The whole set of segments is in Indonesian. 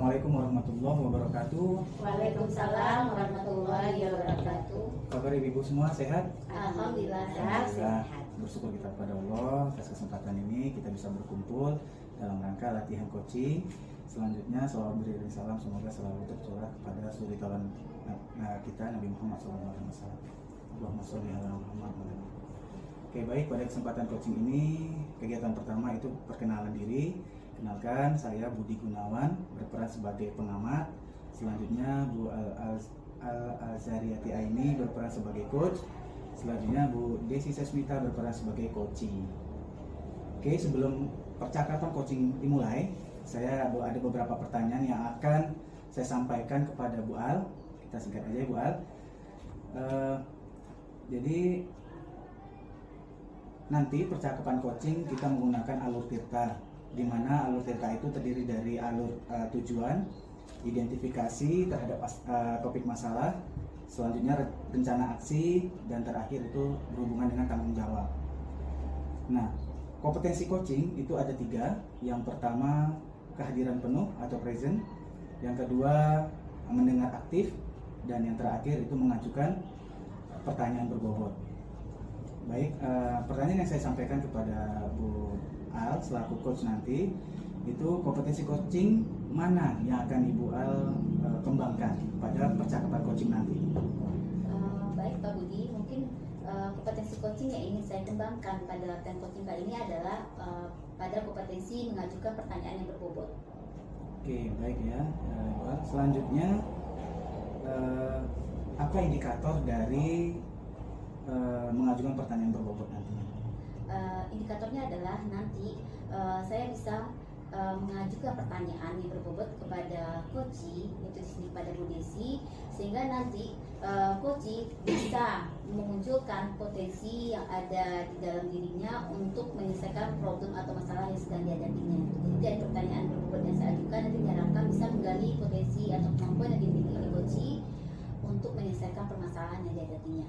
Assalamualaikum warahmatullahi wabarakatuh. Waalaikumsalam warahmatullahi wabarakatuh. Kabar ibu semua sehat? Alhamdulillah Alhamdulillah. sehat. Bersyukur kita kepada Allah atas kesempatan ini kita bisa berkumpul dalam rangka latihan coaching. Selanjutnya salawat beri dan salam semoga selalu tercurah kepada suri tauladan kita Nabi Muhammad SAW. Allahumma sholli ala Muhammad. Oke, baik, pada kesempatan coaching ini kegiatan pertama itu perkenalan diri. Kenalkan, saya Budi Gunawan, berperan sebagai pengamat. Selanjutnya Bu Al-Azhariyati Aini berperan sebagai coach. Selanjutnya Bu Desi Sesmita berperan sebagai coaching. Oke, sebelum percakapan coaching dimulai, saya ada beberapa pertanyaan yang akan saya sampaikan kepada Bu Al. Kita singkat aja Bu Al. Jadi nanti percakapan coaching kita menggunakan alur tirta, di mana alur tirta itu terdiri dari alur tujuan, identifikasi terhadap topik masalah, selanjutnya rencana aksi, dan terakhir itu berhubungan dengan tanggung jawab. Nah, kompetensi coaching itu ada 3. Yang pertama kehadiran penuh atau present, yang kedua mendengar aktif, dan yang terakhir itu mengajukan pertanyaan berbobot. Baik, pertanyaan yang saya sampaikan kepada Bu Al selaku coach nanti, itu kompetensi coaching mana yang akan Ibu Al kembangkan pada percakapan coaching nanti? Baik Pak Budi, mungkin kompetensi coaching yang ingin saya kembangkan pada latihan coaching kali ini adalah pada kompetensi mengajukan pertanyaan yang berbobot. Oke, baik ya, Bu Al. Selanjutnya apa indikator dari mengajukan pertanyaan berbobot nantinya? Indikatornya adalah nanti saya bisa mengajukan pertanyaan yang berbobot kepada coaching, itu di sini pada Bu Desi, sehingga nanti coaching bisa memunculkan potensi yang ada di dalam dirinya untuk menyelesaikan problem atau masalah yang sedang dihadapinya. Jadi dari pertanyaan berbobot yang saya ajukan nanti diharapkan bisa menggali potensi atau kemampuan yang dimiliki oleh coaching untuk menyelesaikan permasalahan yang dihadapinya.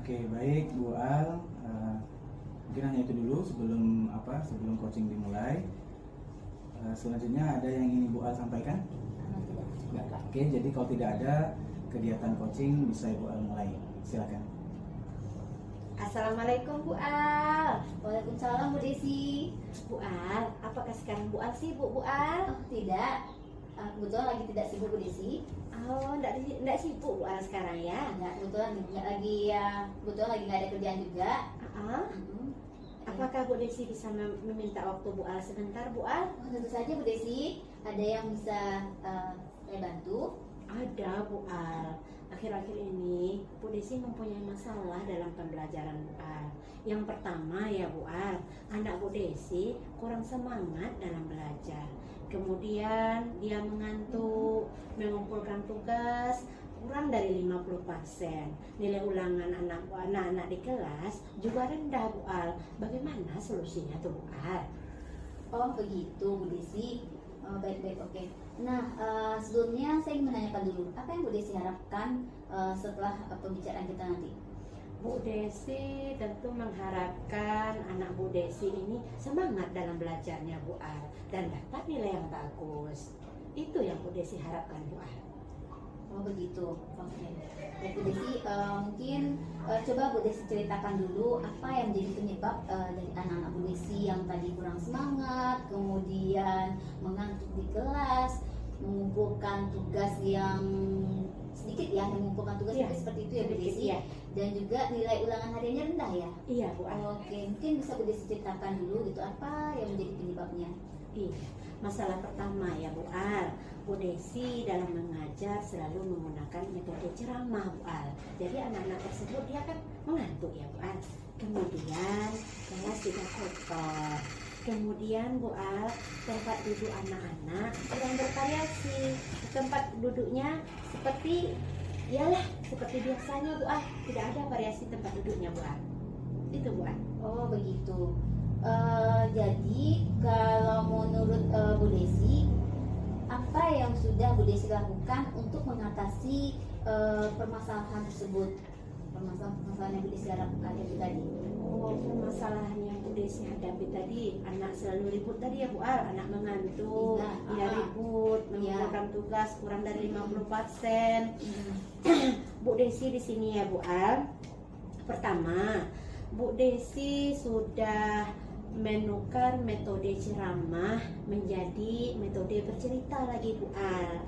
Oke, baik Bu Al, mungkin hanya itu dulu sebelum coaching dimulai. Selanjutnya ada yang ingin Bu Al sampaikan? Tidak. Oke, jadi kalau tidak ada kegiatan coaching bisa Ibu Al mulai. Silakan. Assalamualaikum Bu Al. Waalaikumsalam Bu Desi. Bu Al, apakah sekarang Bu Al sibuk Bu Al? Oh, tidak, kebetulan lagi tidak sibuk Bu Desi. Oh, enggak sibuk Bu Al sekarang ya? Enggak, kebetulan lagi nggak ada kerjaan juga. Apakah Bu Desi bisa meminta waktu Bu Al sebentar Bu Al? Oh, tentu saja Bu Desi. Ada yang bisa saya bantu? Ada Bu Al. Akhir-akhir ini Bu Desi mempunyai masalah dalam pembelajaran Bu Al. Yang pertama ya Bu Al, anak Bu Desi kurang semangat dalam belajar. Kemudian dia mengantuk, mengumpulkan tugas kurang dari 50%. Nilai ulangan anak-anak di kelas juga rendah Bu Al. Bagaimana solusinya tuh Bu Al? Oh begitu Bu Desi. Oh, baik, oke. Nah, sebelumnya saya ingin menanyakan dulu, apa yang Bu Desi harapkan setelah pembicaraan kita nanti? Bu Desi tentu mengharapkan anak Bu Desi ini semangat dalam belajarnya Bu Al dan dapat nilai yang bagus. Itu yang Bu Desi harapkan Bu Al. Oh begitu, oke. Baik Bu Desi, mungkin coba Bu Desi ceritakan dulu apa yang menjadi penyebab dari anak-anak Bu Desi yang tadi kurang semangat, kemudian mengantuk di kelas, mengumpulkan tugas yang sedikit ya, mengumpulkan tugas Ya, seperti itu ya Bu Desi, ya. Dan juga nilai ulangan hariannya rendah ya. Iya Bu Al. Oke, mungkin bisa Bu Desi ceritakan dulu gitu apa yang menjadi penyebabnya. Iya, masalah pertama ya Bu Al, Bu Desi dalam mengajar selalu menggunakan metode ceramah Bu Al. Jadi anak-anak tersebut dia kan mengantuk ya Bu Al. Kemudian kelas juga kotor. Kemudian Bu Al, tempat duduk anak-anak kurang bervariasi. Tempat duduknya seperti biasanya Bu Al, tidak ada variasi tempat duduknya Bu Al. Itu Bu Al. Oh begitu. Jadi kalau menurut Bu Desi, apa yang sudah Bu Desi lakukan untuk mengatasi permasalahan tersebut? Permasalahan yang Bu Desi hadapi tadi. Oh, permasalahan yang Bu Desi hadapi tadi, anak selalu ribut tadi ya Bu Al, anak mengantuk, Iya, dia ribut, iya. mengumpulkan laporan tugas kurang dari 50%. Bu Desi di sini ya Bu Al. Pertama, Bu Desi sudah menukar metode ceramah menjadi metode bercerita lagi Bu Al.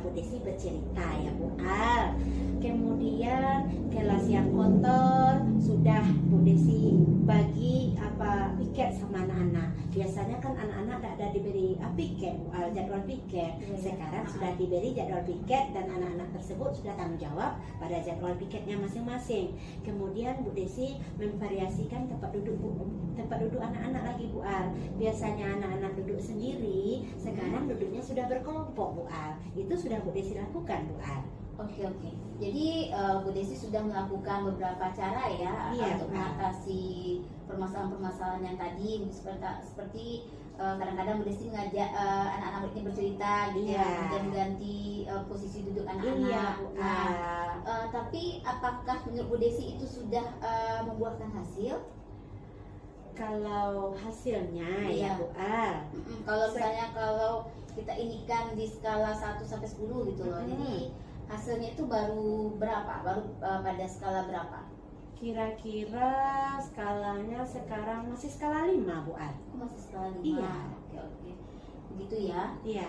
Bu Desi bercerita ya Bu Al. Kemudian kelas yang kotor sudah Bu Desi bagi piket sama anak-anak. Biasanya kan anak-anak tidak ada diberi piket Bu Al, jadwal piket. Sekarang sudah diberi jadwal piket dan anak-anak tersebut sudah tanggung jawab pada jadwal piketnya masing-masing. Kemudian Bu Desi memvariasikan tempat duduk anak-anak lagi Bu Al. Biasanya anak-anak duduk sendiri, sekarang duduknya sudah berkelompok Bu Al. Itu sudah Bu Desi lakukan Bu Al. Oke. Jadi Bu Desi sudah melakukan beberapa cara ya untuk mengatasi permasalahan-permasalahan yang tadi, seperti kadang-kadang Bu Desi mengajak anak-anak muridnya bercerita gitu ya, kemudian mengganti posisi duduk anak-anak. Tapi apakah menurut Bu Desi itu sudah membuahkan hasil? Kalau hasilnya ya Bu Al. Kalau misalnya kalau kita inikan di skala 1 sampai 10 gitu loh. Jadi hasilnya itu baru berapa? Baru pada skala berapa? Kira-kira skalanya sekarang masih skala 5 Bu Al. Masih skala 5. Iya. Oke. Begitu ya. Iya.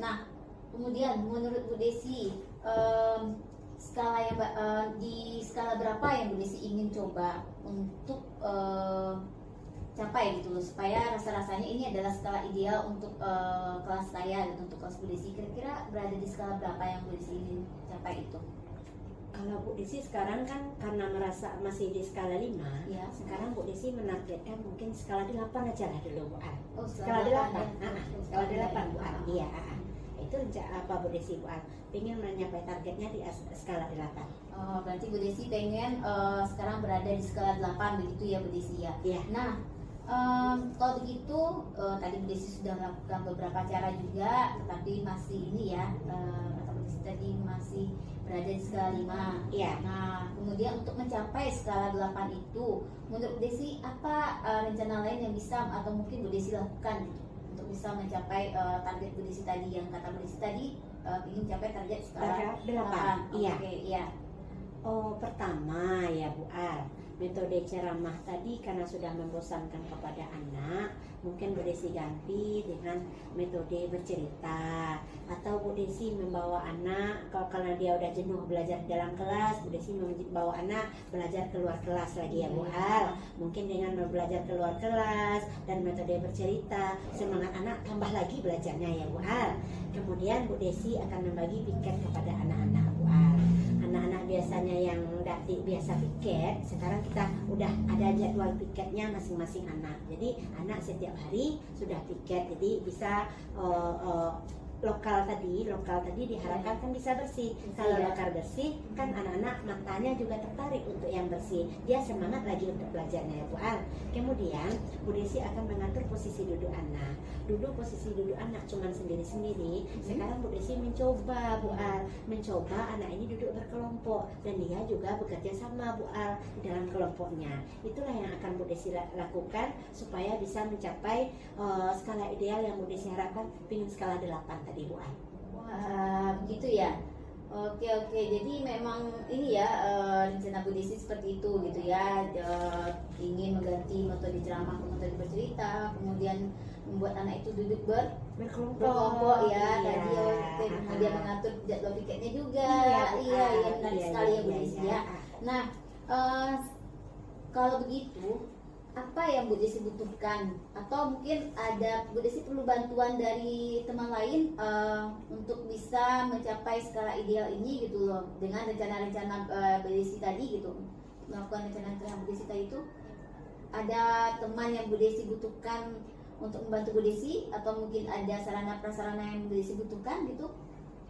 Nah, kemudian menurut Bu Desi skala yang di skala berapa yang Bu Desi ingin coba untuk capai gitu loh, supaya rasa-rasanya ini adalah skala ideal untuk kelas saya gitu, untuk kelas Bu Desi. Kira-kira berada di skala berapa yang Bu Desi ingin capai itu? Kalau Bu Desi sekarang kan karena merasa masih di skala 5 ya. Sekarang Bu Desi menargetkan mungkin skala 8 aja lah dulu Bu Al. Skala 8 ya? Skala 8 Bu Al. Iya. Itu apa Bu Desi Bu Al? Pengen mencapai targetnya di skala 8. Berarti Bu Desi pengen sekarang berada di skala 8 begitu ya Bu Desi ya? Iya. Nah, kalau begitu tadi Bu Desi sudah melakukan beberapa cara juga, tetapi masih ini ya, kata Bu Desi tadi masih berada di skala 5. Iya. Nah, kemudian untuk mencapai skala 8 itu, menurut Bu Desi apa rencana lain yang bisa atau mungkin Bu Desi lakukan gitu, untuk bisa mencapai target Bu Desi tadi, yang kata Bu Desi tadi ingin mencapai target skala 8. Iya. Oke, iya. Pertama ya Bu Al, metode ceramah tadi karena sudah membosankan kepada anak, mungkin Bu Desi ganti dengan metode bercerita, atau Bu Desi membawa anak kalau dia udah jenuh belajar di dalam kelas, Bu Desi membawa anak belajar keluar kelas lagi ya Bu Al. Mungkin dengan belajar keluar kelas dan metode bercerita, semangat anak tambah lagi belajarnya ya Bu Al. Kemudian Bu Desi akan membagi piket kepada anak-anak Bu Al. Anak-anak biasanya yang biasa piket, sekarang kita udah ada jadwal piketnya masing-masing anak. Jadi anak setiap hari sudah piket, jadi bisa lokal tadi diharapkan kan bisa bersih. Kalau lokal bersih kan anak-anak matanya juga tertarik untuk yang bersih, dia semangat lagi untuk belajarnya ya Bu Al. Kemudian Bu Desi akan mengatur posisi duduk anak. Dulu posisi duduk anak cuman sendiri-sendiri. Sekarang Bu Desi mencoba Bu Al, mencoba anak ini duduk berkelompok dan dia juga bekerja sama Bu Al di dalam kelompoknya. Itulah yang akan Bu Desi lakukan supaya bisa mencapai skala ideal yang Bu Desi harapkan, pingin skala 8 tadi Bu Al. Wah, begitu ya. Oke, jadi memang ini ya rencana Bu Desi seperti itu gitu ya, ingin mengganti metode ceramah ke metode bercerita, kemudian membuat anak itu duduk berkelompok ya, tadi kemudian mengatur jadwal piketnya juga. Iya, menarik sekali ya Bu Desi ya. Nah, kalau begitu apa yang Bu Desi butuhkan, atau mungkin ada Bu Desi perlu bantuan dari teman lain untuk bisa mencapai skala ideal ini gitu loh, dengan rencana-rencana Bu Desi tadi gitu, melakukan rencana-rencana Bu Desi tadi itu, ada teman yang Bu Desi butuhkan untuk membantu Bu Desi, atau mungkin ada sarana prasarana yang Bu Desi butuhkan gitu?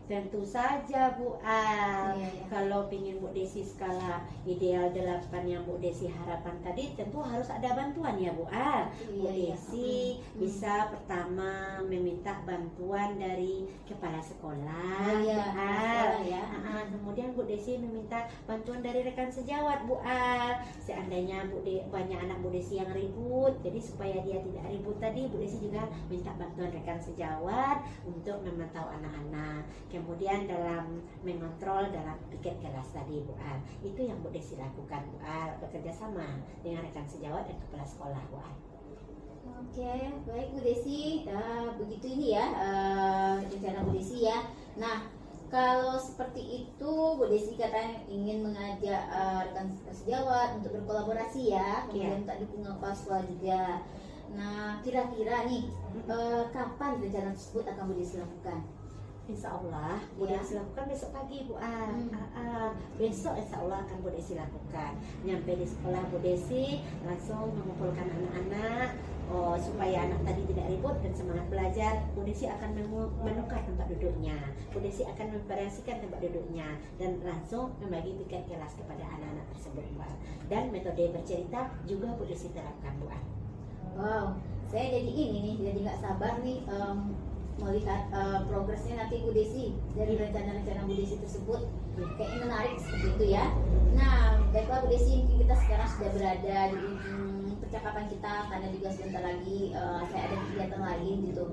Tentu saja Bu Al. Iya. Kalau ingin Bu Desi skala ideal 8 yang Bu Desi harapkan tadi, tentu harus ada bantuan ya Bu Al. Bu Iya. Desi bisa pertama meminta bantuan dari kepala sekolah, Iya, Bu Al. sekolah ya. Kemudian Bu Desi meminta bantuan dari rekan sejawat Bu Al. Seandainya banyak anak Bu Desi yang ribut, jadi supaya dia tidak ribut tadi, Bu Desi juga minta bantuan rekan sejawat untuk memantau anak-anak. Kemudian dalam mengontrol dalam piket kelas tadi Bu Al, itu yang Bu Desi lakukan Bu Al, bekerja sama dengan rekan sejawat dan kepala sekolah Bu Al. Oke, baik Bu Desi, begitu ini ya rencana Bu Desi ya. Nah, kalau seperti itu Bu Desi katanya ingin mengajak rekan sejawat untuk berkolaborasi ya, kemudian minta dukungan kepala sekolah juga. Nah, kira-kira nih kapan rencana tersebut akan Bu Desi lakukan? Insya Allah Bu Ya. Desi lakukan besok pagi Bu Al. Besok insya Allah akan Bu Desi lakukan. Nyampe di sekolah Bu Desi langsung mengumpulkan anak-anak supaya anak tadi tidak ribut dan semangat belajar. Bu Desi akan menukar tempat duduknya. Bu Desi akan memvariasikan tempat duduknya dan langsung membagi piket kelas kepada anak-anak tersebut Bu Al. Dan metode bercerita juga Bu Desi terapkan Bu Al. Wow, saya jadi ini nih, jadi nggak sabar nih melihat progresnya nanti Bu Desi dari rencana-rencana Bu Desi tersebut. Kayaknya menarik seperti itu ya. Nah, baiklah Bu Desi, mungkin kita sekarang sudah berada di ujung percakapan kita karena juga sebentar lagi saya ada kegiatan lain gitu.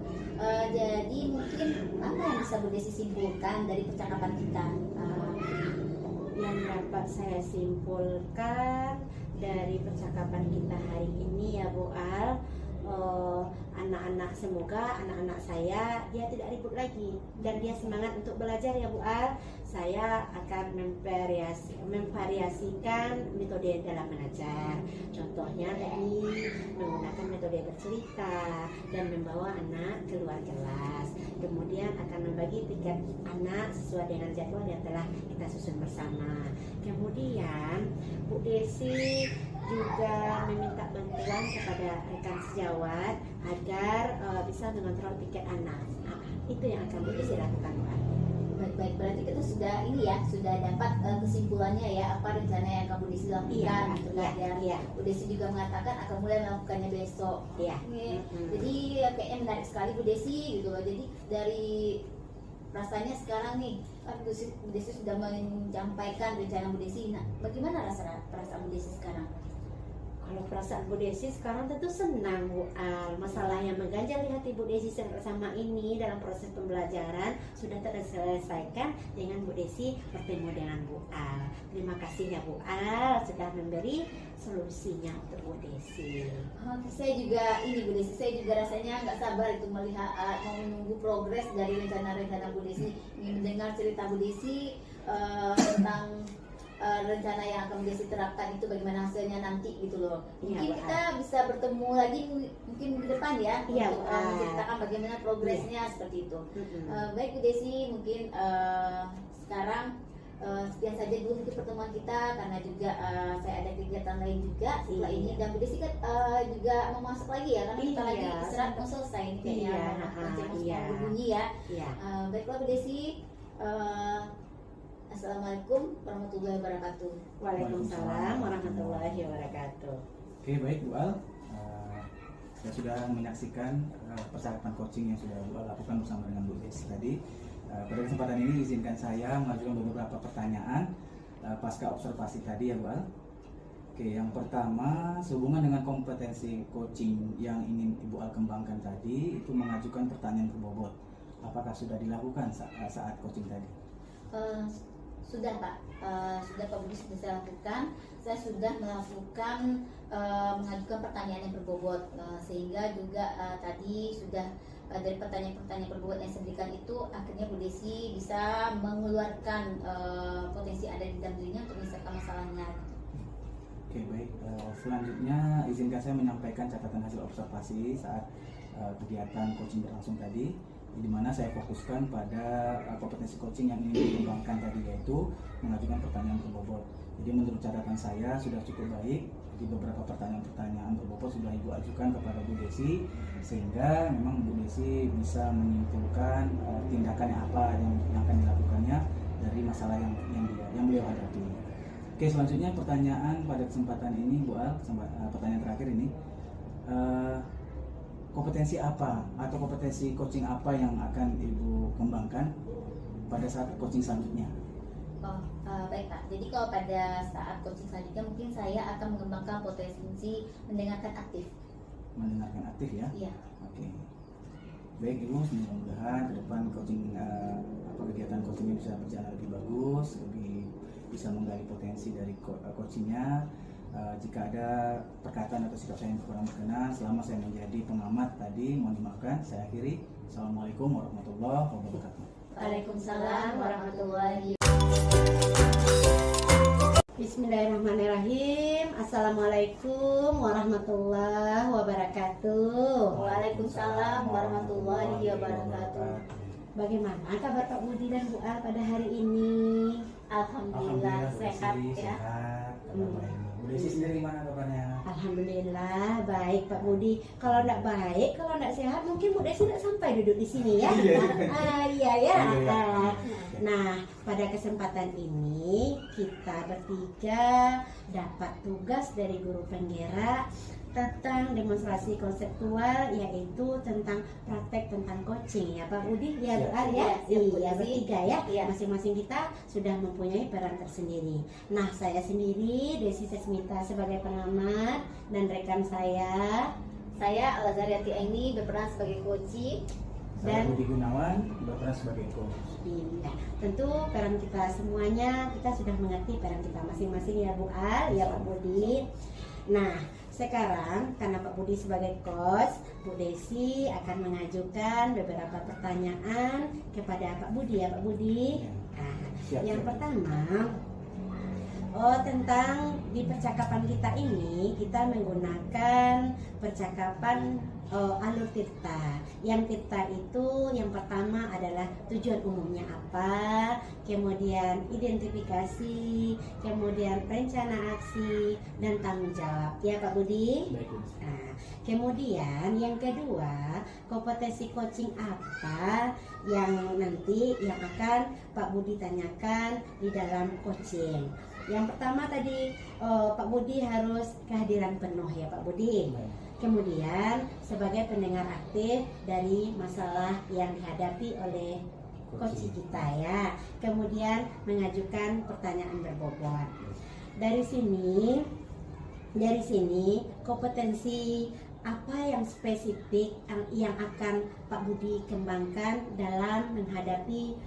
Jadi mungkin apa yang bisa Bu Desi simpulkan dari percakapan kita? Yang dapat saya simpulkan dari percakapan kita hari ini ya Bu Al, anak-anak, semoga anak-anak saya dia tidak ribut lagi dan dia semangat untuk belajar ya Bu Al. Saya akan memvariasikan metode dalam mengajar. Contohnya tadi menggunakan metode bercerita dan membawa anak keluar kelas. Kemudian akan membagi piket anak sesuai dengan jadwal yang telah kita susun bersama. Kemudian Bu Desi juga meminta bantuan kepada rekan sejawat agar bisa mengontrol piket anak. Itu yang akan Bu Desi lakukan Bu Al. Baik, berarti kita sudah ini ya, sudah dapat kesimpulannya ya apa rencana yang akan Bu Desi lakukan gitu kan ya. Bu Desi juga mengatakan akan mulai melakukannya besok. Iya. Jadi kayaknya menarik sekali Bu Desi gitu loh. Jadi dari rasanya sekarang nih Bu Desi sudah menyampaikan rencana Bu Desi. Nah, bagaimana perasaan Bu Desi sekarang? Kalau perasaan Bu Desi sekarang tentu senang Bu Al. Masalah yang mengganjal di hati Bu Desi sama ini dalam proses pembelajaran sudah terselesaikan dengan Bu Desi bertemu dengan Bu Al. Terima kasih ya Bu Al sudah memberi solusinya untuk Bu Desi. Oke, saya juga ini Bu Desi, saya juga rasanya nggak sabar itu melihat mau menunggu progres dari rencana-rencana Bu Desi, ingin mendengar cerita Bu Desi tentang rencana yang akan Desi terapkan itu bagaimana hasilnya nanti gitu loh. Mungkin Iya, kita bisa bertemu lagi mungkin minggu depan ya, Iya, untuk Bu. menceritakan bagaimana progresnya seperti itu. Baik Bu Desi, mungkin sekarang sekian saja dulu mungkin pertemuan kita karena juga saya ada kegiatan lain juga setelah Iya. ini, dan Bu Desi kan juga mau masuk lagi ya karena kita Iya. lagi istirahat mau selesai ini kayaknya Iya. mau berbunyi ya. Iya. Baiklah Bu Desi, Assalamualaikum warahmatullahi wabarakatuh. Waalaikumsalam warahmatullahi wabarakatuh. Oke, baik Bu Al. Saya sudah menyaksikan percakapan coaching yang sudah Bu Al lakukan bersama dengan Bu Desi tadi. Pada kesempatan ini izinkan saya mengajukan beberapa pertanyaan pasca observasi tadi ya Bu Al. Oke, yang pertama sehubungan dengan kompetensi coaching yang ingin Ibu Al kembangkan tadi, itu mengajukan pertanyaan berbobot. Apakah sudah dilakukan saat coaching tadi? Sudah Pak, sudah Pak Budi sudah saya lakukan. Saya sudah melakukan mengajukan pertanyaan yang berbobot, sehingga juga tadi sudah dari pertanyaan-pertanyaan berbobot yang saya berikan itu akhirnya Bu Desi bisa mengeluarkan potensi ada di dalam dirinya untuk menyelesaikan masalahnya. Oke, baik. Selanjutnya izinkan saya menyampaikan catatan hasil observasi saat kegiatan coaching berlangsung tadi, di mana saya fokuskan pada kompetensi coaching yang ingin dikembangkan tadi, yaitu mengajukan pertanyaan berbobot. Jadi menurut catatan saya sudah cukup baik Jadi beberapa pertanyaan-pertanyaan berbobot sudah Ibu ajukan kepada Bu Desi, sehingga memang Bu Desi bisa menyimpulkan tindakan apa yang akan dilakukannya dari masalah yang beliau hadapi. Oke, selanjutnya pertanyaan pada kesempatan ini Bu Al, pertanyaan terakhir ini, kompetensi apa atau kompetensi coaching apa yang akan Ibu kembangkan pada saat coaching selanjutnya? Baik Pak, jadi kalau pada saat coaching selanjutnya mungkin saya akan mengembangkan potensi mendengarkan aktif. Mendengarkan aktif ya? Iya. Oke. Baik Ibu, mudah-mudahan ke depan kegiatan coachingnya bisa berjalan lebih bagus, lebih bisa menggali potensi dari coachingnya. Jika ada perkataan atau sikap saya yang kurang berkenan selama saya menjadi pengamat tadi, mohon dimaafkan. Saya akhiri. Assalamualaikum warahmatullahi wabarakatuh. Waalaikumsalam warahmatullahi. Bismillahirrahmanirrahim. Assalamualaikum warahmatullahi wabarakatuh. Waalaikumsalam warahmatullahi wabarakatuh. Bagaimana kabar Pak Budi dan Bu Al pada hari ini? Alhamdulillah sehat Bu Desi, ya. sehat. Bu Desi sendiri gimana kabarnya? Alhamdulillah baik Pak Budi. Kalau tidak baik, kalau tidak sehat, mungkin Bu Desi tidak sampai duduk di sini ya. Iya ya. Nah, pada kesempatan ini kita bertiga dapat tugas dari guru penggerak tentang demonstrasi konseptual, yaitu tentang praktek tentang coaching ya Pak Budi ya Bu Al ya. Iya bertiga ya. Masing-masing kita sudah mempunyai peran tersendiri. Nah, saya sendiri Desi Sesmita sebagai pengamat dan rekan saya Al-Azhariati Aini berperan sebagai coach Saya Budi Gunawan berperan sebagai coach. Iya, tentu peran kita semuanya kita sudah mengerti peran kita masing-masing ya Bu Al ya Pak Budi. Nah, sekarang karena Pak Budi sebagai coach, Bu Desi akan mengajukan beberapa pertanyaan kepada Pak Budi ya Pak Budi. Nah, yang pertama, tentang di percakapan kita ini kita menggunakan percakapan alur tirta. Yang tirta itu yang pertama adalah tujuan umumnya apa, kemudian identifikasi, kemudian rencana aksi dan tanggung jawab ya Pak Budi. Baik, Bu. Nah, kemudian yang kedua, kompetensi coaching apa yang nanti yang akan Pak Budi tanyakan di dalam coaching. Yang pertama tadi Pak Budi harus kehadiran penuh ya Pak Budi. Kemudian sebagai pendengar aktif dari masalah yang dihadapi oleh coach kita ya. Kemudian mengajukan pertanyaan berbobot. Dari sini kompetensi apa yang spesifik yang akan Pak Budi kembangkan dalam menghadapi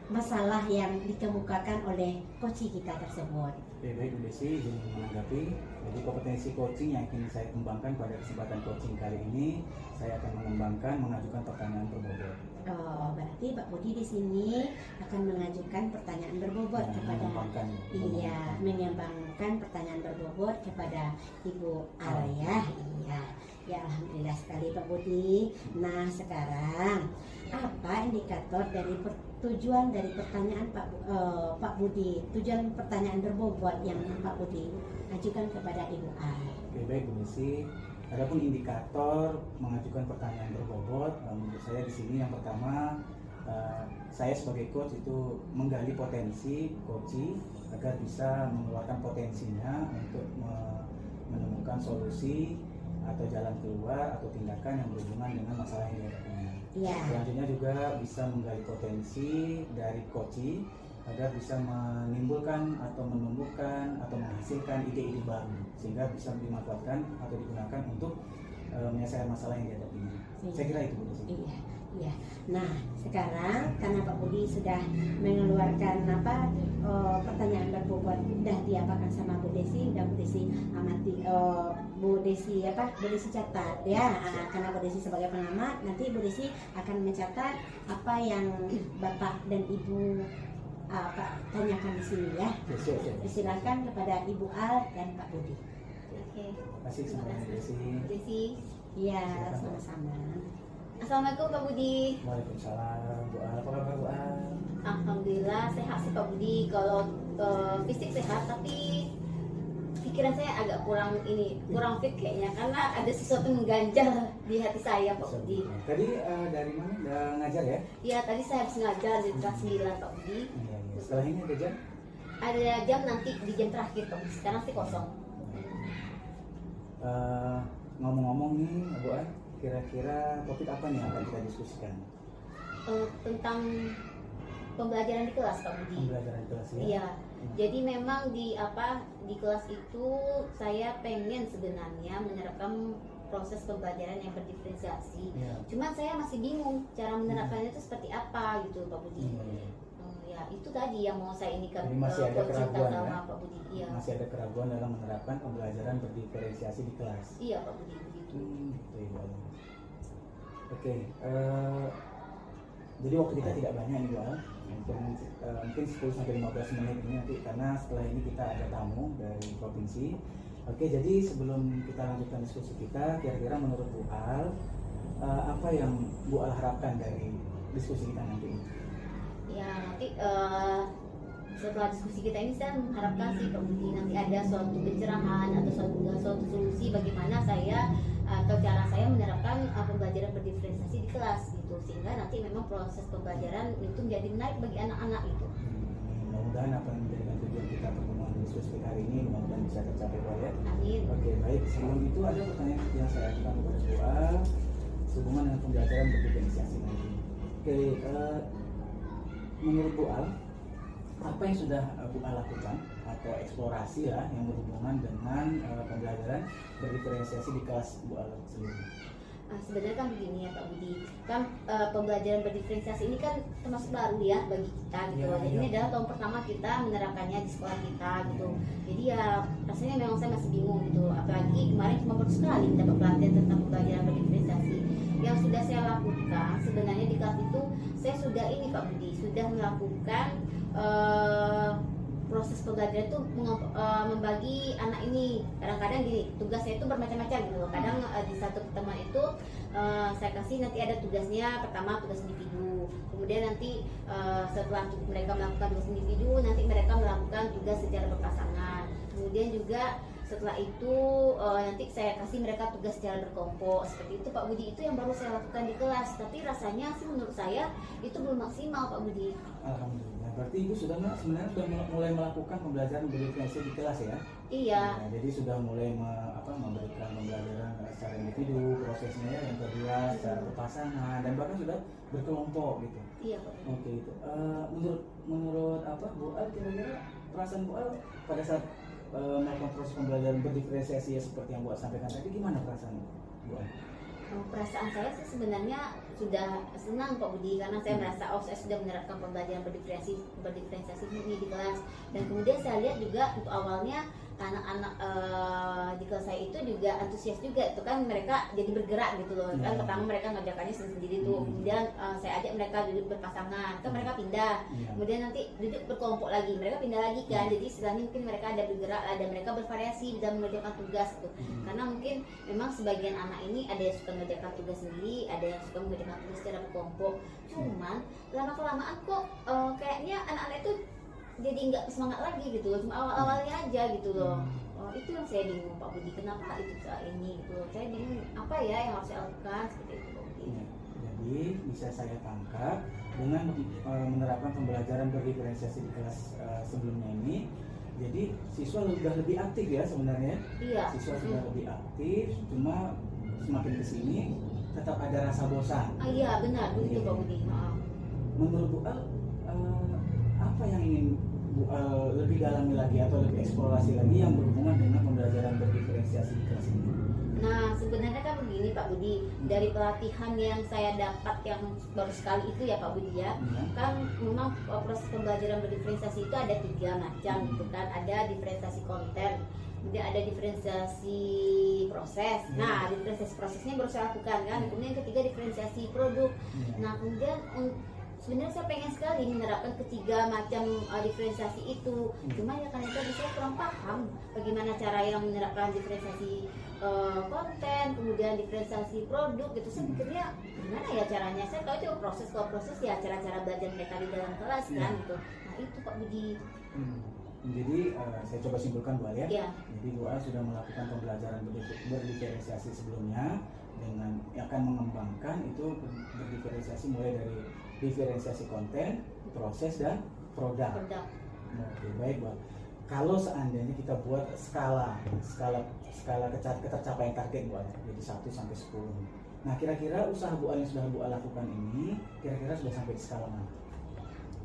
masalah yang dikemukakan oleh coach kita tersebut. Oke, baik Bu Desi, izin menanggapi. Jadi kompetensi coaching yang ingin saya kembangkan pada kesempatan coaching kali ini, saya akan mengajukan pertanyaan berbobot. Oh, berarti Pak Budi di sini akan mengajukan pertanyaan berbobot kepada mengembangkan pertanyaan berbobot kepada Ibu Al ya. Iya. Ya alhamdulillah sekali Pak Budi. Nah, sekarang apa indikator dari tujuan dari pertanyaan Pak Budi, tujuan pertanyaan berbobot yang Pak Budi ajukan kepada Ibu Al? Oke, baik Bu Desi. Adapun indikator mengajukan pertanyaan berbobot, menurut saya di sini yang pertama, saya sebagai coach itu menggali potensi coach agar bisa mengeluarkan potensinya untuk menemukan solusi atau jalan keluar atau tindakan yang berhubungan dengan masalah yang dihadapinya. Selanjutnya juga bisa menggali potensi dari coach agar bisa menimbulkan atau menumbuhkan atau menghasilkan ide-ide baru sehingga bisa dimanfaatkan atau digunakan untuk menyelesaikan masalah yang dihadapinya. Saya kira itu Bu Desi. Iya. Nah, sekarang karena Pak Budi sudah mengeluarkan pertanyaan berbobot sudah diapakan sama Bu Desi, Bu Desi amati Bu Desi catat ya. Karena Bu Desi sebagai pengamat, nanti Bu Desi akan mencatat apa yang Bapak dan Ibu tanyakan di sini ya. Silakan kepada Ibu Al dan Pak Budi. Oke. Terima kasih semuanya Bu Desi. Iya, sama-sama. Assalamualaikum Pak Budi. Waalaikumsalam. Bu Al, apa kabar Bu Al? Alhamdulillah sehat sih Pak Budi. Kalau fisik sehat tapi pikiran saya agak kurang fit kayaknya, karena ada sesuatu yang mengganjal di hati saya Pak Budi. Tadi dari mana udah ngajar ya? Ya tadi saya habis ngajar di kelas 9 Pak Budi. Iya. Setelah ini ada jam? Ada jam nanti di jam terakhir Pak Budi. Sekarang sih kosong. Ngomong-ngomong nih Bu An, kira-kira topik apa nih yang akan kita diskusikan? Tentang pembelajaran di kelas Pak Budi. Pembelajaran di kelas ya? Iya. Jadi memang di kelas itu saya pengen sebenarnya menerapkan proses pembelajaran yang berdiferensiasi. Iya. Cuman saya masih bingung cara menerapkannya itu seperti apa gitu Pak Budi. Iya. Ya itu tadi yang mau saya ini Jadi masih ada keraguan ya? sama Pak Budi. Iya. Masih ada keraguan dalam menerapkan pembelajaran berdiferensiasi di kelas. Iya Pak Budi begitu. Gitu ya. Oke. Jadi waktu kita tidak banyak nih Bu Al. Mungkin 10-15 menit ini nanti, karena setelah ini kita ada tamu dari provinsi. Oke, jadi sebelum kita lanjutkan diskusi kita, kira-kira menurut Bu Al, apa yang Bu Al harapkan dari diskusi kita nanti ini? Ya nanti setelah diskusi kita ini saya mengharapkan sih Pak Budi nanti ada suatu pencerahan atau suatu solusi bagaimana saya atau cara saya menerapkan pembelajaran berdiferensiasi di kelas gitu, sehingga nanti memang proses pembelajaran itu menjadi menarik bagi anak-anak itu. Mudah-mudahan apa yang menjadikan tujuan kita pertemuan diskusi kita hari ini mudah-mudahan bisa tercapai Pak ya. Amin. Oke, baik. Sebelum itu ada pertanyaan yang saya ajukan kepada Bu Al sehubungan dengan pembelajaran berdiferensiasi nanti. Oke, menurut Bu Al, apa yang sudah Bu Al lakukan atau eksplorasi ya yang berhubungan dengan pembelajaran berdiferensiasi di kelas Bu Al sendiri? Sebenarnya kan begini ya Pak Budi, kan pembelajaran berdiferensiasi ini kan termasuk baru ya bagi kita gitu. Ya, Jadi ini adalah tahun pertama kita menerapkannya di sekolah kita gitu. Jadi ya rasanya memang saya masih bingung gitu. Apalagi kemarin cuma baru sekali dapat pelatihan tentang pembelajaran berdiferensiasi. Yang sudah saya lakukan sebenarnya di kelas itu saya sudah ini Pak Budi sudah melakukan proses pembelajaran itu membagi anak ini. Kadang-kadang gini, tugas saya itu bermacam-macam gitu. Kadang di satu pertemuan itu saya kasih nanti ada tugasnya, pertama tugas individu. Kemudian nanti setelah mereka melakukan tugas individu, nanti mereka melakukan tugas secara berpasangan. Kemudian juga setelah itu nanti saya kasih mereka tugas secara berkelompok. Seperti itu Pak Budi, itu yang baru saya lakukan di kelas. Tapi rasanya sih menurut saya itu belum maksimal Pak Budi. Alhamdulillah. Berarti Ibu sebenarnya sudah mulai melakukan pembelajaran berdiferensiasi di kelas ya? Iya. Nah, jadi sudah mulai memberikan pembelajaran secara individu, prosesnya ya, yang kedua secara berpasangan, dan bahkan sudah berkelompok gitu. Iya Pak. Oke itu. Menurut Bu Al, kira-kira perasaan Bu Al pada saat melakukan proses pembelajaran berdiferensiasi ya, seperti yang Bu Al sampaikan tadi, gimana perasaannya Bu Al? Perasaan saya sih sebenarnya sudah senang Pak Budi, karena saya merasa saya sudah menerapkan pembelajaran berdiferensiasi ini di kelas. Dan kemudian saya lihat juga untuk awalnya anak-anak di kelas saya itu juga antusias juga, itu kan mereka jadi bergerak gitu loh. Kan pertama mereka ngerjakannya sendiri tuh, kemudian saya ajak mereka duduk berpasangan, kan mereka pindah, kemudian nanti duduk berkelompok lagi, mereka pindah lagi kan. Jadi istilahnya mungkin mereka ada bergerak, ada mereka bervariasi dalam mengerjakan tugas gitu. Karena mungkin memang sebagian anak ini ada yang suka mengerjakan tugas sendiri, ada yang suka mengerjakan tugas secara berkelompok. Cuman lama-kelamaan kok kayaknya anak-anak itu jadi nggak semangat lagi gitu loh, cuma awal-awalnya aja gitu loh. Itu yang saya bingung Pak Budi, kenapa itu saat ini gitu. Saya bingung apa ya yang harus saya lakukan seperti itu Pak Budi. Jadi bisa saya tangkap dengan menerapkan pembelajaran berdiferensiasi di kelas sebelumnya ini, jadi siswa sudah lebih aktif ya sebenarnya. Iya. Siswa sudah lebih aktif, cuma semakin kesini tetap ada rasa bosan. Iya benar begitu Pak Budi. Menurut Bu Al, apa yang ingin Bu Al lebih dalami lagi atau lebih eksplorasi lagi yang berhubungan dengan pembelajaran berdiferensiasi di kelas ini? Nah sebenarnya kan begini Pak Budi, dari pelatihan yang saya dapat yang baru sekali itu ya Pak Budi ya, kan memang proses pembelajaran berdiferensiasi itu ada 3 macam gitu kan. Ada diferensiasi konten, kemudian ada diferensiasi proses. Nah diferensiasi prosesnya baru saya lakukan kan. Kemudian yang ketiga diferensiasi produk. Nah kemudian sebenarnya saya pengen sekali menerapkan ketiga macam diferensiasi itu. Cuma ya karena itu saya kurang paham bagaimana cara yang menerapkan diferensiasi konten, kemudian diferensiasi produk gitu. Saya pikirnya gimana ya caranya. Saya tahu itu kalau proses ya cara-cara belajar mereka di dalam kelas kan gitu. Nah itu Pak Budi. Jadi saya coba simpulkan Bu Al ya. Ya. Jadi Bu Al sudah melakukan pembelajaran berdiferensiasi sebelumnya dengan akan mengembangkan itu berdiferensiasi mulai dari diferensiasi konten, proses dan produk. Oke, baik Bu Al. Kalau seandainya kita buat skala ketercapaian target Bu Al, jadi 1 sampai 10. Nah, kira-kira usaha Bu Al yang sudah Bu Al lakukan ini kira-kira sudah sampai di skala mana?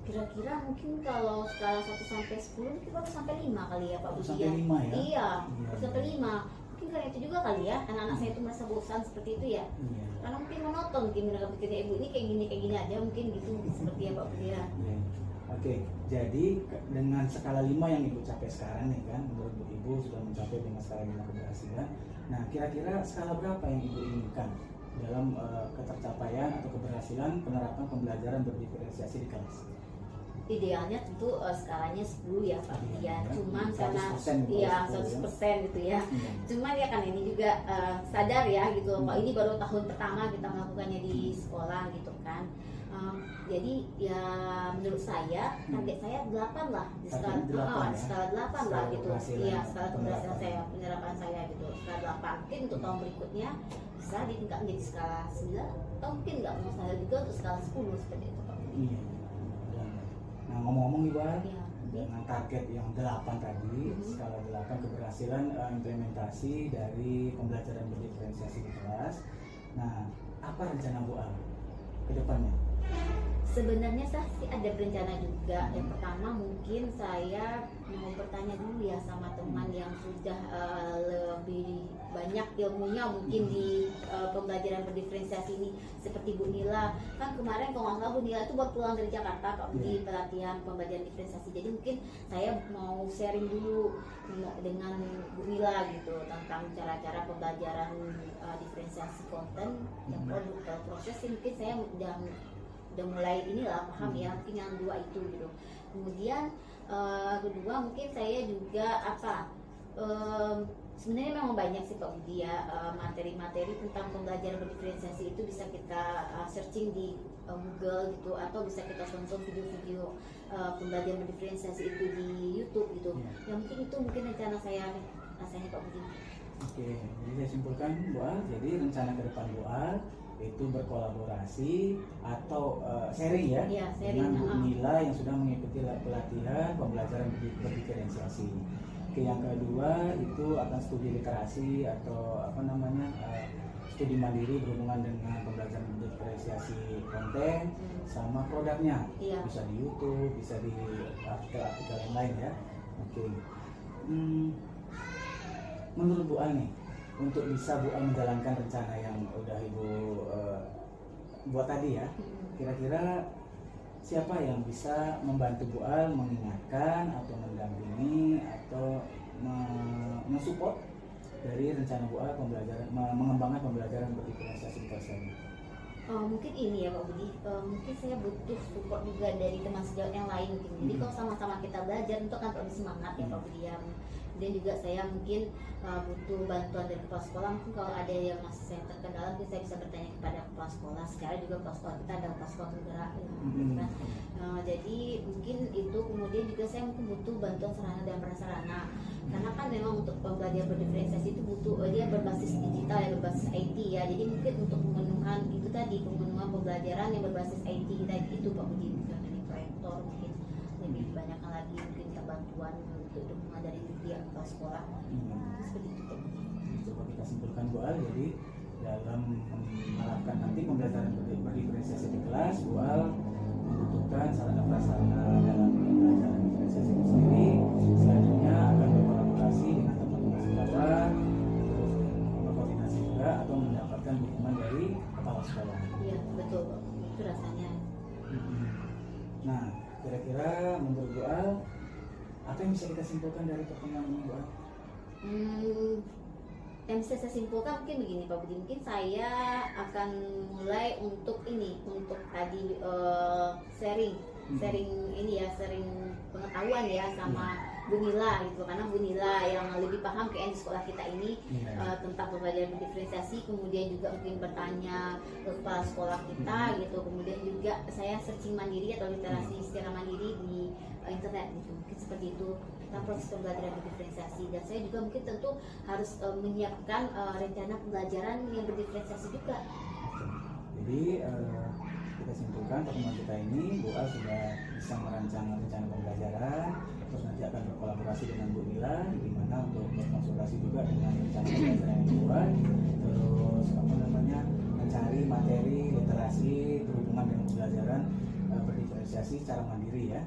Kira-kira mungkin kalau skala 1 sampai 10 mungkin baru sampai 5 kali ya Pak Budi Sampai ya. 5 ya? Iya, baru sampai 5. Mungkin karena itu juga kali ya, anak-anak saya itu merasa bosan seperti itu ya. Iya. Karena mungkin monoton mungkin mereka pikirnya ibu ini kayak gini aja mungkin gitu seperti ya Pak Budi ya. Iya. Oke, jadi dengan skala 5 yang Ibu capai sekarang nih kan, menurut Ibu sudah mencapai dengan skala 5 keberhasilan. Nah, kira-kira skala berapa yang Ibu inginkan dalam ketercapaian atau keberhasilan penerapan pembelajaran berdiferensiasi di kelas? Idealnya tentu skalanya 10 ya Pak Budi ya. Cuman 100% karena gitu ya ya. 100% gitu ya. Iya. Cuman ya kan ini juga sadar ya gitu. Kalau ini baru tahun pertama kita melakukannya di sekolah gitu kan. Jadi ya menurut saya target saya 8 lah di skala Target 8 ya? skala 8 lah Skala gitu. keberhasilan Iya, skala keberhasilan penerapan. saya, penyerapan saya gitu. Skala 8. Mungkin untuk tahun berikutnya bisa ditingkat menjadi skala 9 atau mungkin nggak masalah juga untuk skala 10 seperti itu Pak. Iya. Nah, ngomong-ngomong Ibu Al, Iya. dengan target yang 8 tadi, skala 8 keberhasilan implementasi dari pembelajaran berdiferensiasi di kelas. Nah, apa rencana Bu Al ke depannya? Sebenarnya saya sih ada berencana juga. Yang pertama mungkin saya mau bertanya dulu ya sama teman yang sudah lebih banyak ilmunya mungkin di pembelajaran berdiferensiasi ini, seperti Bu Nila. Kan kemarin kalau nggak salah Bu Nila itu baru pulang dari Jakarta Pak Budi pelatihan pembelajaran diferensiasi. Jadi mungkin saya mau sharing dulu dengan Bu Nila gitu tentang cara-cara pembelajaran diferensiasi konten yang produk proses. Mungkin saya udah mulai inilah paham ya, mungkin yang 2 itu gitu. Kemudian kedua mungkin saya juga sebenarnya memang banyak sih Pak Budi ya materi-materi tentang pembelajaran berdiferensiasi itu bisa kita searching di Google gitu, atau bisa kita tonton video-video pembelajaran berdiferensiasi itu di YouTube gitu. Ya mungkin itu rencana saya rasanya Pak Budi. Oke, jadi saya simpulkan Bu Al, jadi rencana ke depan Bu Al itu berkolaborasi atau sharing ya, sharing, dengan Bu Nila yang sudah mengikuti pelatihan pembelajaran berdiferensiasi. Oke, yang kedua itu akan studi literasi atau studi mandiri berhubungan dengan pembelajaran berdiferensiasi konten sama produknya. Bisa di YouTube, bisa di artikel-artikel yang lain ya. Oke. Menurut Bu Al nih, untuk bisa Bu Al menjalankan rencana yang udah Ibu buat tadi ya, kira-kira siapa yang bisa membantu Bu Al mengingatkan atau mendampingi atau mensupport dari rencana Bu Al mengembangkan pembelajaran berdiferensiasi di kelas ini? Mungkin ini ya Pak Budi, mungkin saya butuh support juga dari teman sejawat yang lain mungkin. Jadi kalau sama-sama kita belajar itu kan lebih semangat ya Pak Budi ya. Dan juga saya mungkin butuh bantuan dari kepala sekolah. Mungkin kalau ada yang masih saya terkendala, mungkin saya bisa bertanya kepada kepala sekolah. Sekarang juga kepala sekolah kita ada kepala sekolah penggerak ya. Jadi mungkin itu, kemudian juga saya mungkin butuh bantuan sarana dan prasarana. Karena kan memang untuk pembelajaran berdiferensiasi itu butuh dia berbasis digital ya, berbasis IT ya. Jadi mungkin untuk pemenuhan itu tadi, pemenuhan pembelajaran yang berbasis IT kita itu Pak Budi, misalnya dari proyektor mungkin lebih banyak lagi mungkin bantuan untuk dukungan dari pihak kepala sekolah. Seperti itu Pak Budi. Coba kita simpulkan Bu Al, jadi dalam menerapkan nanti pembelajaran berdiferensiasi di kelas, Bu Al membutuhkan sarana prasarana dalam pembelajaran diferensiasi itu sendiri. Selanjutnya akan berkolaborasi dengan teman-teman sejawat, terus berkoordinasi juga atau mendapatkan dukungan dari kepala sekolah. Iya betul Pak, itu rasanya. Nah, kira-kira menurut Bu Al, apa yang bisa kita simpulkan dari pertemuan ini Bu Al? Yang bisa saya simpulkan mungkin begini Pak Budi, mungkin saya akan mulai untuk tadi sharing ini ya, sharing pengetahuan ya sama Bu Nila gitu, karena Bu Nila yang lebih paham kayaknya di sekolah kita ini tentang pembelajaran berdiferensiasi. Kemudian juga mungkin bertanya ke kepala sekolah kita gitu. Kemudian juga saya searching mandiri atau literasi secara mandiri di internet gitu, mungkin seperti itu. tentang proses pembelajaran berdiferensiasi, dan saya juga mungkin tentu harus menyiapkan rencana pembelajaran yang berdiferensiasi juga. Oke. Jadi kita simpulkan pertemuan kita ini, Bu Al sudah bisa merancang rencana pembelajaran, terus nanti akan berkolaborasi dengan Bu Lila, di mana untuk berkonsultasi juga dengan rencana pembelajaran yang dibuat, terus mencari materi literasi berhubungan dengan pembelajaran berdiferensiasi secara mandiri ya.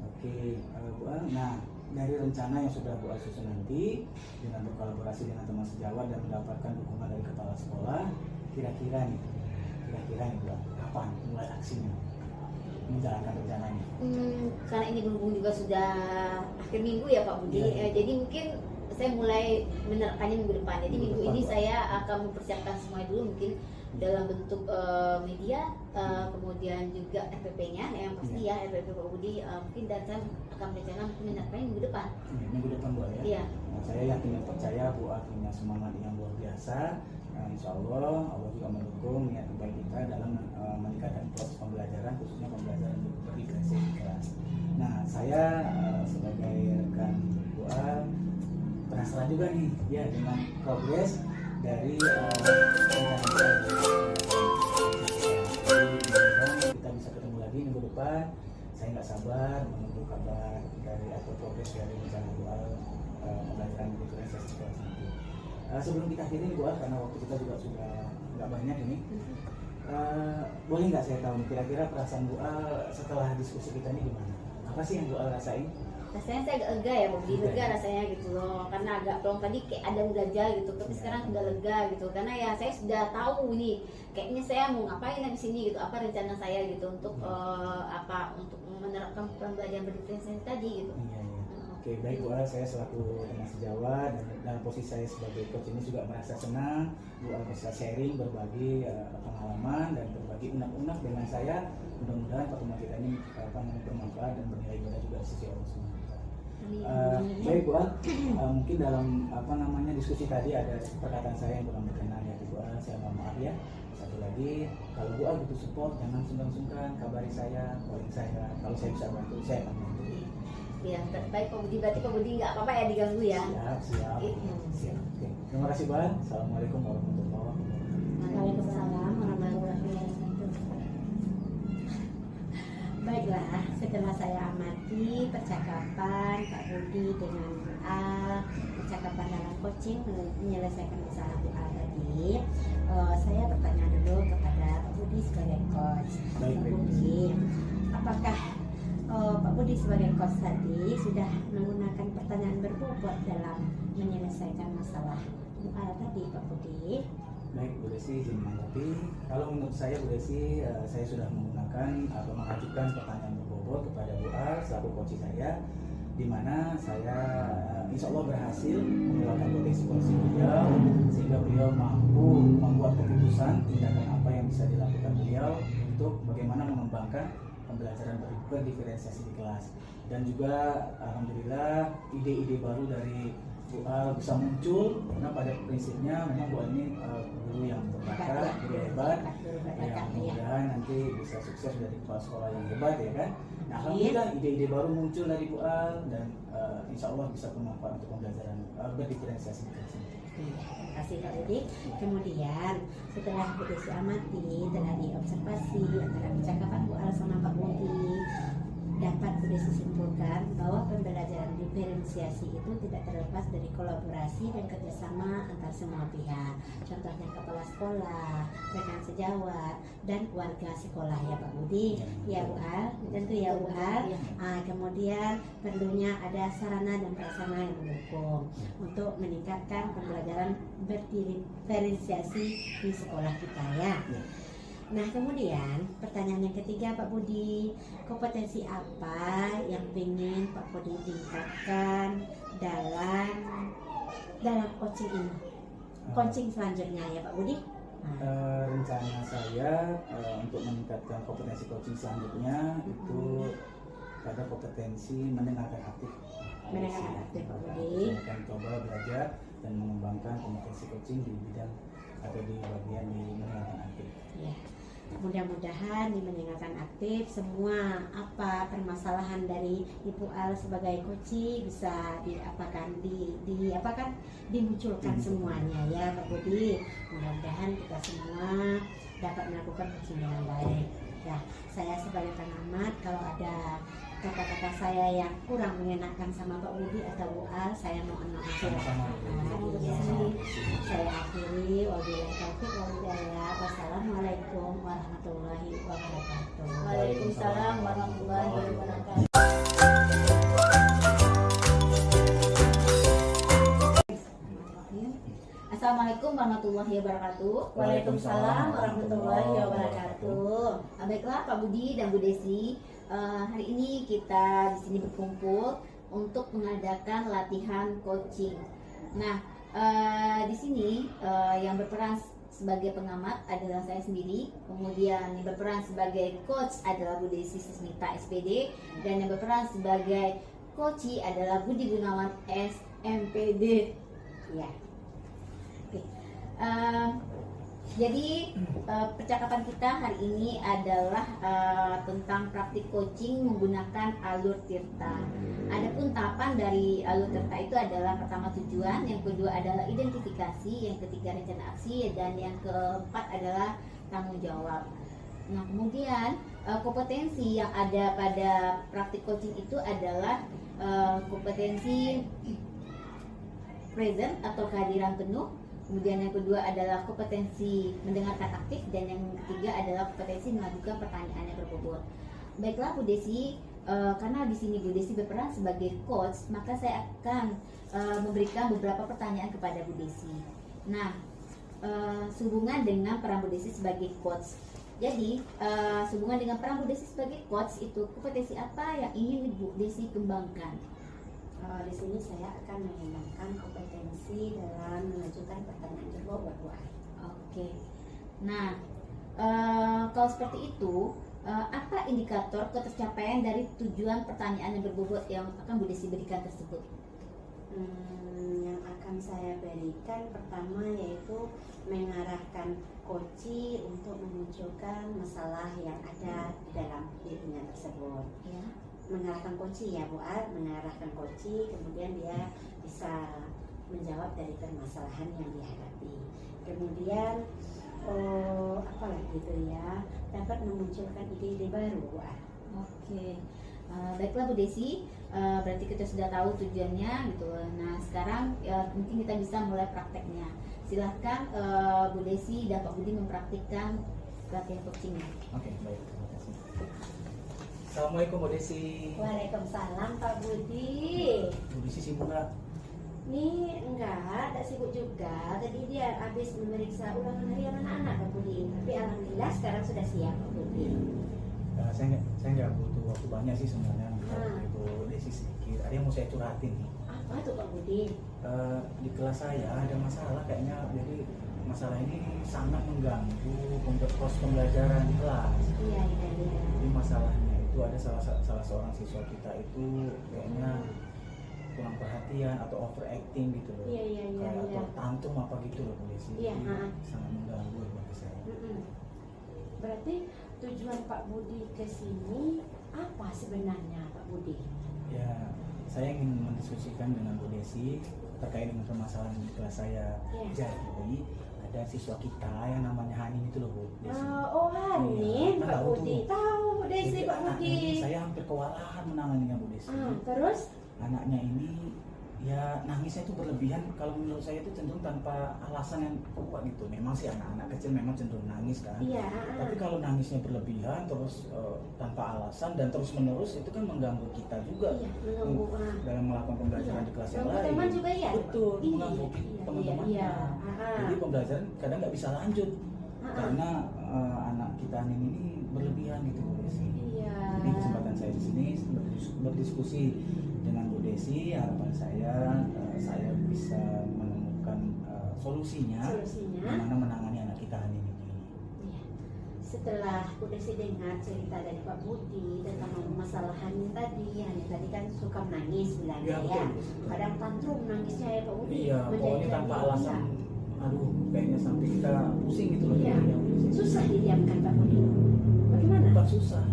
Oke, Bu Al. Nah, dari rencana yang sudah Bu Al susun nanti dengan berkolaborasi dengan teman sejawat dan mendapatkan dukungan dari kepala sekolah, kira-kira nih Bu Al, kapan mulai aksinya menjalankan rencananya? Karena ini berhubung juga sudah akhir minggu ya Pak Budi, jadi mungkin saya mulai menerapkannya minggu depan. Jadi minggu ini saya akan mempersiapkan semuanya dulu, mungkin dalam bentuk media, kemudian juga RPP-nya yang pasti ya, RPP Pak Budi, mungkin, dan saya akan berencana mungkin menerapkannya minggu depan. Minggu depan Bu ya? Iya. Nah, saya yakin dan percaya Bu punya semangat yang luar biasa. Nah, insya Allah juga mendukung niat baik kita dalam meningkatkan proses pembelajaran, khususnya pembelajaran berdiferensiasi di kelas. Nah, saya sebagai rekan Bu penasaran juga nih ya dengan progres dari rencana kita bisa ketemu lagi minggu depan. Saya nggak sabar menunggu kabar dari atau progres dari rencana Bu pembelajaran berdiferensiasi di kelas nanti. Sebelum kita akhiri Bu karena waktu kita juga sudah nggak banyak ini, boleh nggak saya tahu nih kira-kira perasaan Bu setelah diskusi kita ini gimana? Apa sih yang Bu rasain? Rasanya saya agak lega ya, Bobi, lega rasanya gitu loh, karena agak belum tadi kayak ada menggajal gitu, tapi sekarang sudah lega gitu, karena ya saya sudah tahu nih, kayaknya saya mau ngapain di sini gitu, apa rencana saya gitu untuk untuk menerapkan pembelajaran berdiferensiasi tadi gitu. Oke, baik Bu saya selaku teman sejawat dan dalam posisi saya sebagai coach ini juga merasa senang Bu bisa sharing, berbagi pengalaman dan berbagi unek-unek dengan saya. Mudah-mudahan pertemuan kita ini bermanfaat dan bernilai ibadah juga di sisi Allah semua. Baik Bu mungkin dalam diskusi tadi ada perkataan saya yang kurang berkenan ya Bu saya mohon maaf ya. Satu lagi, kalau Bu butuh support jangan sungkan-sungkan, kabari saya, calling saya. Kalau saya bisa bantu, saya akan bantu. Ya, baik Pak Budi, berarti Pak Budi nggak apa-apa ya diganggu ya? Siap. Oke. Terima kasih Pak. Assalamualaikum warahmatullahi wabarakatuh. Waalaikumsalam warahmatullahi wabarakatuh. Baiklah, setelah saya amati percakapan Pak Budi dengan Bu percakapan dalam coaching menyelesaikan masalah Bu tadi, saya bertanya dulu kepada Pak Budi sebagai coach. Pak Budi, apakah Pak Budi sebagai coach tadi sudah menggunakan pertanyaan berbobot dalam menyelesaikan masalah Bu tadi, Pak Budi? Baik Bu Desi, izin menanggapi. Kalau menurut saya Bu Desi, saya sudah menggunakan atau mengajukan pertanyaan berbobot kepada Bu selaku coach saya, di mana saya insya Allah berhasil mengeluarkan potensi beliau sehingga beliau mampu membuat keputusan tindakan apa yang bisa dilakukan beliau untuk bagaimana mengembangkan pembelajaran berdiferensiasi di kelas, dan juga alhamdulillah ide-ide baru dari Bu bisa muncul karena pada prinsipnya memang Bu ini guru yang berbakat, guru hebat, yang mudah-mudahan nanti bisa sukses dari kepala sekolah yang hebat ya kan. Nah alhamdulillah ide-ide baru muncul dari Bu dan insya Allah bisa bermanfaat untuk pembelajaran berdiferensiasi di kelas ini. Terima kasih Pak Budi. Kemudian setelah Bu Desi amati, telah diobservasi antara percakapan Bu sama Pak Budi, dapat Bu Desi simpulkan bahwa pembelajaran diferensiasi itu tidak terlepas dari kolaborasi dan kerjasama antar semua pihak. Contohnya kepala sekolah, rekan sejawat, dan keluarga sekolah ya Pak Budi. Ya Bu tentu ya Bu kemudian perlunya ada sarana dan prasarana yang mendukung untuk meningkatkan pembelajaran berdiferensiasi di sekolah kita ya. Nah kemudian pertanyaan yang ketiga Pak Budi, kompetensi apa yang ingin Pak Budi tingkatkan dalam coaching ini, coaching selanjutnya ya Pak Budi? Rencana saya untuk meningkatkan kompetensi coaching selanjutnya itu pada kompetensi mendengarkan aktif. Mendengarkan aktif Pak Budi. Saya akan coba belajar dan mengembangkan kompetensi coaching di bidang atau di bagian di mendengarkan aktif. Ya. Mudah-mudahan dimendengarkan aktif semua apa permasalahan dari Ibu Al sebagai koci bisa dimunculkan semuanya ya Pak Budi. Mudah-mudahan kita semua dapat melakukan coaching dengan baik. Ya, saya sebagai pengamat kalau ada kata-kata saya yang kurang mengenakan sama Pak Budi atau Bu Al, saya mohon maaf. Saya akhiri, wabillahi taufiq wal hidayah. Wassalamualaikum warahmatullahi wabarakatuh. Waalaikumsalam warahmatullahi wabarakatuh. Assalamualaikum warahmatullahi wabarakatuh. Waalaikumsalam warahmatullahi wabarakatuh. Baiklah Pak Budi dan Bu Desi, hari ini kita di sini berkumpul untuk mengadakan latihan coaching. Nah, di sini yang berperan sebagai pengamat adalah saya sendiri, kemudian yang berperan sebagai coach adalah Bu Desi Sismita SPD, dan yang berperan sebagai coach adalah Budi Gunawan SMPD. Ya. Jadi percakapan kita hari ini adalah tentang praktik coaching menggunakan alur tirta. Adapun tahapan dari alur tirta itu adalah pertama tujuan, yang kedua adalah identifikasi, yang ketiga rencana aksi, dan yang keempat adalah tanggung jawab. Nah, kemudian kompetensi yang ada pada praktik coaching itu adalah kompetensi present atau kehadiran penuh. Kemudian yang kedua adalah kompetensi mendengarkan aktif, dan yang ketiga adalah kompetensi mengajukan pertanyaan yang berbobot. Baiklah Bu Desi, karena di sini Bu Desi berperan sebagai coach, maka saya akan memberikan beberapa pertanyaan kepada Bu Desi. Nah, sehubungan dengan peran Bu Desi sebagai coach. Jadi, sehubungan dengan peran Bu Desi sebagai coach itu kompetensi apa yang ingin Bu Desi kembangkan? Di sini saya akan mengembangkan kompetensi dalam mengajukan pertanyaan berbobot Bu Al. Oke. Nah, kalau seperti itu, apa indikator ketercapaian dari tujuan pertanyaan yang berbobot yang akan Bu Desi berikan tersebut? Yang akan saya berikan pertama yaitu mengarahkan coach untuk memunculkan masalah yang ada di dalam dirinya tersebut. Ya. Mengarahkan coach ya Bu Al, mengarahkan coach, kemudian dia bisa menjawab dari permasalahan yang dihadapi. Kemudian apalagi itu ya, dapat memunculkan ide-ide baru Bu Al. Oke. Baiklah Bu Desi, berarti kita sudah tahu tujuannya gitu. Nah, sekarang mungkin kita bisa mulai prakteknya. Silahkan Bu Desi dan Pak Budi mempraktikkan latihan coachingnya. Oke, baik, terima kasih. Assalamualaikum Bu Desi. Waalaikumsalam Pak Budi. Bu Desi sibuk nggak? Ini enggak sibuk juga. Tadi dia habis memeriksa ulangan harian anak-anak Pak Budi. Tapi alhamdulillah sekarang sudah siap Pak Budi. Saya nggak butuh waktu banyak sih sebenarnya. Bu Desi sedikit. Ada yang mau saya curhatin nih. Apa tuh Pak Budi? Di kelas saya ada masalah kayaknya. Jadi masalah ini sangat mengganggu untuk proses pembelajaran di kelas. Iya. Jadi masalahnya itu ada salah seorang siswa kita itu kayaknya kurang perhatian atau overacting gitu loh. Iya. Atau tantrum apa gitu loh Bu Desi. Iya. Sangat mengganggu bagi saya. Berarti tujuan Pak Budi ke sini apa sebenarnya Pak Budi? Ya, saya ingin mendiskusikan dengan Bu Desi terkait dengan permasalahan di kelas saya. Iya. Jadi ada siswa kita yang namanya Hanin itu loh Bu Desi. Hanin Iya, Pak tahu Budi. tuh. Tahu Bu Desi Jadi Pak anaknya Budi. ini saya hampir kewalahan menanganinya Bu Desi. Terus? Anaknya ini ya nangisnya itu berlebihan, kalau menurut saya itu cenderung tanpa alasan yang kuat gitu. Memang sih anak-anak kecil memang cenderung nangis kan. Iya. Tapi kalau nangisnya berlebihan terus tanpa alasan dan terus menerus itu kan mengganggu kita juga. Iya, mengganggu dalam melakukan pembelajaran di kelas yang lain. Teman juga ya? Betul, Iya, mengganggu teman-temannya. Iya. Jadi pembelajaran kadang nggak bisa lanjut karena anak kita ini berlebihan gitu Bu Desi. Iya. Jadi kesempatan saya di sini berdiskusi dengan Bu Desi, harapan saya bisa menemukan solusinya bagaimana menangani anak kita ini. Iya. Setelah Bu Desi dengar cerita dari Pak Budi tentang masalah Hanin tadi kan suka menangis bilangnya ya. Betul. Kadang tantrum nangisnya ya Pak Budi. Iya, pokoknya tanpa alasan aduh kayaknya sampai kita pusing gitu loh. Iya. diam. Susah didiamkan Pak Budi. Bagaimana? Bukan susah,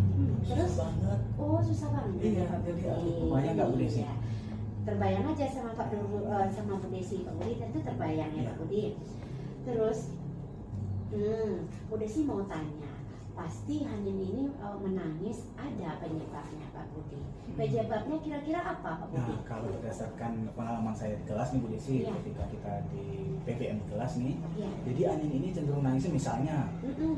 Terus? susah banget. Oh susah banget. Iya, jadi kebayang nggak Bu Desi? Iya. Terbayang aja sama Pak Dulu, sama Bu Desi. Pak Budi tentu terbayang ya Iya. Pak Budi. Terus, Bu Desi mau tanya, pasti Hanin ini menangis ada penyebabnya Pak Budi. Penyebabnya kira-kira apa Pak Nah, Budi? kalau berdasarkan pengalaman saya di kelas nih Bu Desi, Iya. ketika kita di PPM di kelas nih, Iya. jadi Anin ini cenderung nangisnya misalnya Mm-mm.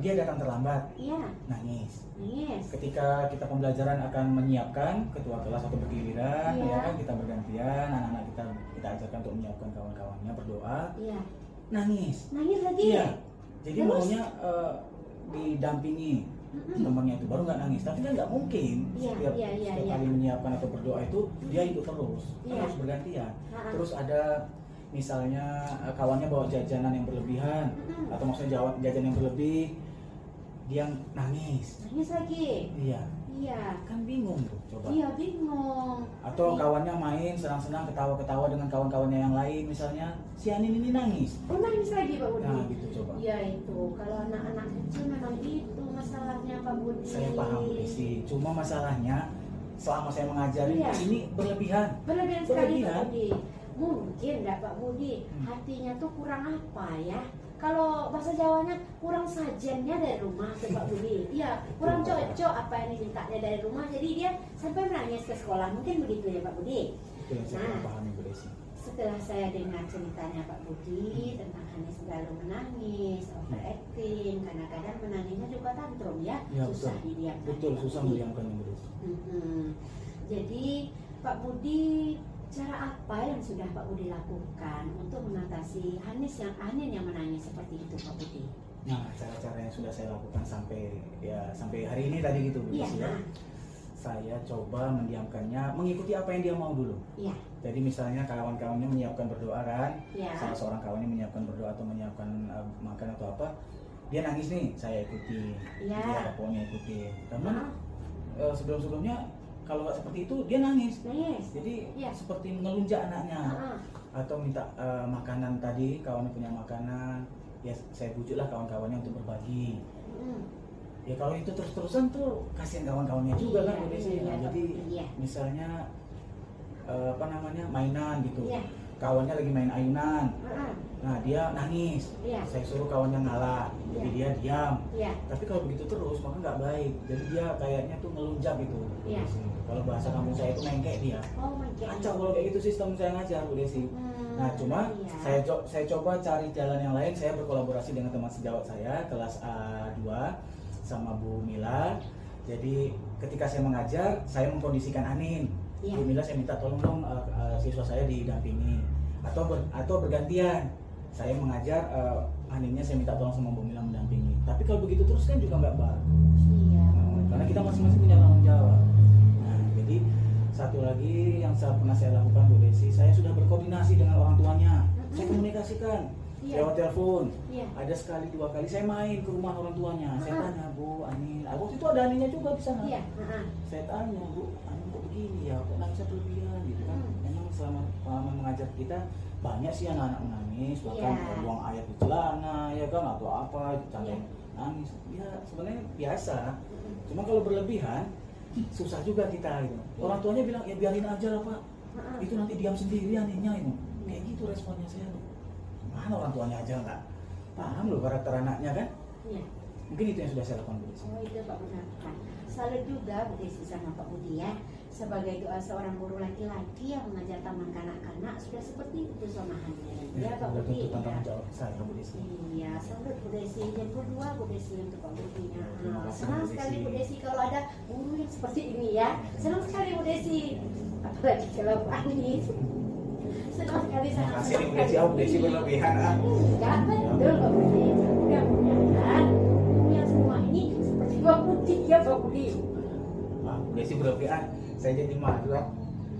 dia datang terlambat, Iya, nangis. nangis. Ketika kita pembelajaran akan menyiapkan ketua kelas atau bergiliran, Iya. ya kan kita bergantian, anak-anak kita ajarkan untuk menyiapkan kawan-kawannya berdoa, Iya, nangis. nangis lagi. Iya. Jadi Terus? maunya didampingi Mm-mm. temannya itu baru nggak nangis, tapi kan nggak mungkin Iya, setiap, iya, iya, setiap iya. kali menyiapkan atau berdoa itu dia ikut terus, kan Iya. harus bergantian. Ha-ha. Terus ada misalnya kawannya bawa jajanan yang berlebihan Mm-mm. atau maksudnya jajan yang berlebih, dia nangis. Nangis lagi. Iya, Iya. kan bingung tuh coba. Iya, bingung. Atau Iya. kawannya main senang-senang ketawa-ketawa dengan kawan-kawannya yang lain, misalnya si Anin ini nangis. Oh, nangis lagi Pak Budi. Nah gitu coba. Iya itu, kalau anak-anak kecil memang itu masalahnya Pak Budi. Saya paham Bu Desi. Cuma masalahnya selama saya mengajari Iya. ini berlebihan. Berlebihan sekali Pak Berlebihan. Budi. Mungkin enggak Pak Budi, hatinya tuh kurang apa ya? Kalau bahasa Jawanya kurang sajennya dari rumah tuh Pak Budi. Iya, kurang cocok apa yang dimintanya dari rumah. Jadi dia sampai menangis ke sekolah. Mungkin begitu ya Pak Budi. Itu yang saya Nah. pahami Bu Desi. Setelah saya dengar ceritanya Pak Budi tentang Hanis selalu menangis, overacting, kadang-kadang menangisnya juga tantrum ya, Ya, susah betul. didiamkan. Betul, Pak susah Budi. mendiamkan Bu Desi. Jadi Pak Budi, cara apa yang sudah Pak Budi lakukan untuk mengatasi Hanin yang menangis seperti itu Pak Budi? Nah, cara-cara yang sudah saya lakukan sampai hari ini tadi gitu Bu Iya, Desi ya. Saya coba mendiamkannya, mengikuti apa yang dia mau dulu. iya, Jadi misalnya kawan-kawannya menyiapkan berdoa kan, iya, salah seorang kawannya menyiapkan berdoa atau menyiapkan makan atau apa, dia nangis nih, saya ikuti. Iya. Dia pokoknya ikuti. Namun Ah, sebelum-sebelumnya kalau nggak seperti itu dia nangis. nangis. Jadi Iya. seperti mengelunjak anaknya Ah, atau minta makanan tadi, kawannya punya makanan, ya saya bujuklah kawan-kawannya untuk berbagi. Ya kalau itu terus-terusan tuh kasihan kawan-kawannya juga kan Bu Desi. Nah, jadi iya, misalnya mainan gitu, iya, kawannya lagi main ayunan, ah, nah dia nangis, iya, saya suruh kawannya ngalah, jadi dia diam. iya, Tapi kalau begitu terus maka nggak baik, jadi dia kayaknya tuh ngelunjak gitu Bu Iya. Desi. Kalau bahasa kampung saya itu mengkek dia. oh mungkin. Kacau kalau kayak gitu sistem saya ngajar Bu Desi. Nah cuma iya. saya coba cari jalan yang lain. Saya berkolaborasi dengan teman sejawat saya kelas A2 sama Bu Mila. Jadi ketika saya mengajar, saya mengkondisikan Anin. Iya. Bu Mila saya minta tolong dong siswa saya didampingi atau bergantian. Saya mengajar Aninnya saya minta tolong sama Bu Mila mendampingi. Tapi kalau begitu terus kan juga nggak bagus. Iya. Karena kita masing-masing punya tanggung jawab. Nah, jadi satu lagi yang pernah saya lakukan Bu Desi, saya sudah berkoordinasi dengan orang tuanya. Saya komunikasikan Iya. lewat telepon. Iya. Ada sekali dua kali saya main ke rumah orang tuanya. Saya tanya, Bu Anin, waktu itu ada Aninnya juga di sana. Iya. Saya tanya, Bu Anin kok begini ya, kok nangisnya berlebihan gitu kan? Memang selama pengalaman mengajar kita banyak sih anak-anak menangis, bahkan Iya. buang air di celana ya kan atau apa, Iya. nangis. Ya sebenarnya biasa. Cuma kalau berlebihan susah juga kita gitu. Orang tuanya bilang ya biarin aja lah Pak. Itu nanti diam sendiri Aninnya itu. Kayak gitu responnya saya loh. Mana orang tuanya aja nggak paham loh karakter anaknya kan? Iya. Mungkin itu yang sudah saya lakukan Bu Desi. Oh itu Pak benarkan. Salut juga Bu Desi sama Pak Budi ya. Sebagai doa seorang guru laki-laki yang mengajar taman kanak-kanak sudah seperti itu sama Hanin. Ya Pak sudah Budi. tentu tantangan Ya. jawab saya Bu Desi. Iya, salut Bu Desi. Yang kedua Bu Desi untuk Pak Budi. Terima kasih, Senang Bu sekali Desi. Bu Desi kalau ada guru yang seperti ini ya. Senang sekali Bu Desi. Apalagi kalau Pak Anies. Senang sekali Terima sangat kasih nih Bu Desi, Bu Desi berlebihan ah. Enggak betul Pak Budi. Mudah-mudahan guru yang semua ini seperti Pak Budi ya Pak Budi. Bu Desi berlebihan. Saya jadi malu ah.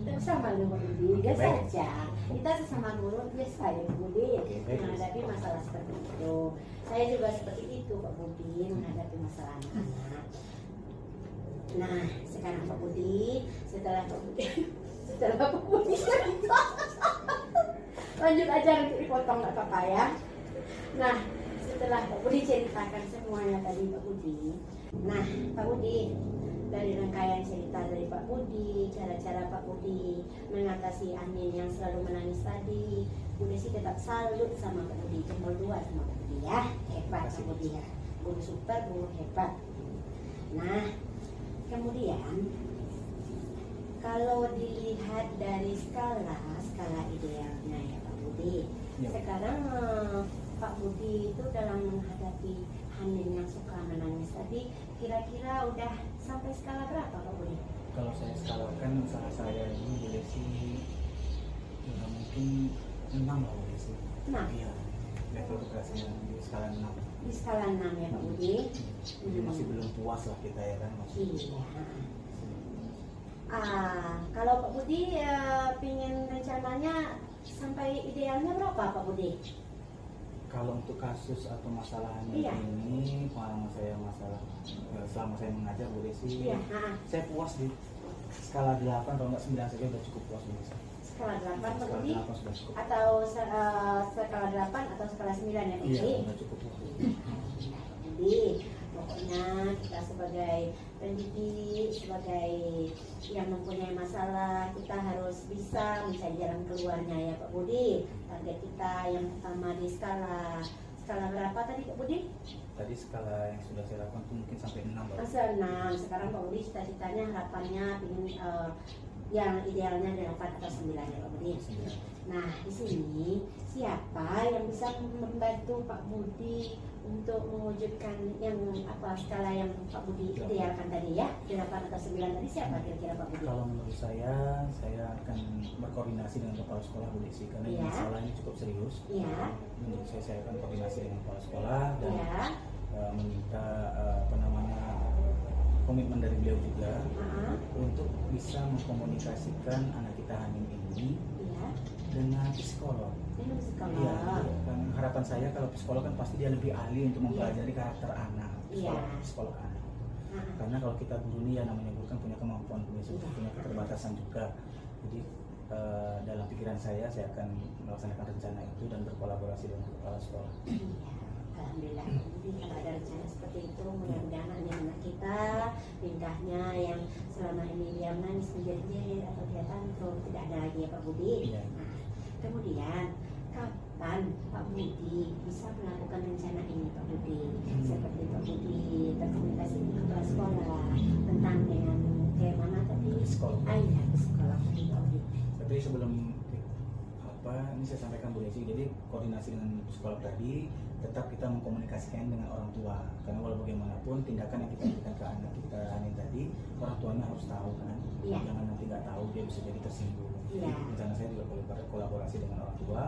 Tidak usah malu Pak Budi, biasa Baik. saja. Kita sesama guru biasa ya Pak Budi Oke, baik. menghadapi masalah seperti itu. Saya juga seperti itu Pak Budi menghadapi masalah anak-anak. Nah, sekarang Pak Budi, setelah Pak Budi cerita, lanjut aja, nanti dipotong nggak apa-apa ya. Nah, setelah Pak Budi ceritakan semuanya tadi Pak Budi. Nah, Pak Budi, dari rangkaian cerita dari Pak Budi, cara-cara Pak Budi mengatasi Anin yang selalu menangis tadi, Bu Desi tetap salut sama Pak Budi, jempol 2 sama Pak Budi ya. Hebat Pak Budi ya, guru super, guru hebat. Nah, kemudian kalau dilihat dari skala idealnya ya Pak Budi, Ya. sekarang Pak Budi itu dalam menghadapi Hanin yang suka menangis tadi, kira-kira udah sampai skala berapa Pak Budi? Kalau saya skalakan usaha saya ini Bu Desi ya mungkin 6 lah Bu Desi. 6? Iya, level keberhasilan di skala 6. Di skala 6 ya Pak Budi? Jadi masih belum puas lah kita ya kan, masih. Iya. Kalau Pak Budi pingin rencananya sampai idealnya berapa Pak Budi? Kalau untuk kasus atau masalahnya Iya. ini, pengalaman saya masalah selama saya mengajar Bu Desi, Iya. saya puas di skala 8 kalau nggak 9 saja udah cukup puas Bu Desi. Skala 8 Pak Skala Budi? 8 sudah cukup. Atau skala 8 atau skala 9 ya Pak Iya, Budi? udah cukup puas. Jadi pokoknya kita sebagai pendidik, sebagai yang mempunyai masalah, kita harus bisa mencari jalan keluarnya ya Pak Budi. Target kita yang pertama di skala berapa tadi Pak Budi? Tadi skala yang sudah saya lakukan itu mungkin sampai 6 Pak. Masa 6. Sekarang Pak Budi cita-citanya harapannya ingin yang idealnya 8 atau 9 ya Pak Budi. 9. Nah, di sini siapa yang bisa membantu Pak Budi untuk mewujudkan yang skala yang Pak Budi idealkan tadi ya, 8 atau 9 tadi, siapa kira-kira Pak Budi? Kalau menurut saya akan berkoordinasi dengan kepala sekolah Bu Desi karena Iya. masalah ini cukup serius. Iya. Menurut saya akan koordinasi dengan kepala sekolah dan Iya. meminta komitmen dari beliau juga untuk bisa mengkomunikasikan anak kita Hanin ini Iya. dengan psikolog. Ini sekolah. Iya, kan harapan saya kalau psikolog kan pasti dia lebih ahli untuk mempelajari karakter anak, Iya. psikolog anak. Karena kalau kita guru ini ya namanya guru kan punya kemampuan, punya keterbatasan juga. Jadi dalam pikiran saya akan melaksanakan rencana itu dan berkolaborasi dengan kepala sekolah. Iya. Alhamdulillah. Jadi kalau ada rencana seperti itu, mudah-mudahan anak kita tingkahnya yang selama ini dia menangis menjerit atau dia tantrum tidak ada lagi ya Pak Budi. Iya. Nah, kemudian kapan Pak Budi bisa melakukan rencana ini Pak Budi? Seperti Pak Budi berkomunikasi dengan kepala sekolah tentang dengan kayak mana tadi? Psikolog. Iya, psikolog tadi Pak Budi. Tapi sebelum ini saya sampaikan Bu Desi, jadi koordinasi dengan psikolog tadi tetap kita mengkomunikasikan dengan orang tua, karena walau bagaimanapun tindakan yang kita berikan ke anak kita Hanin tadi, orang tuanya harus tahu kan. Iya. Jangan nanti nggak tahu dia bisa jadi tersinggung. Iya. Jadi rencana saya juga berkolaborasi dengan orang tua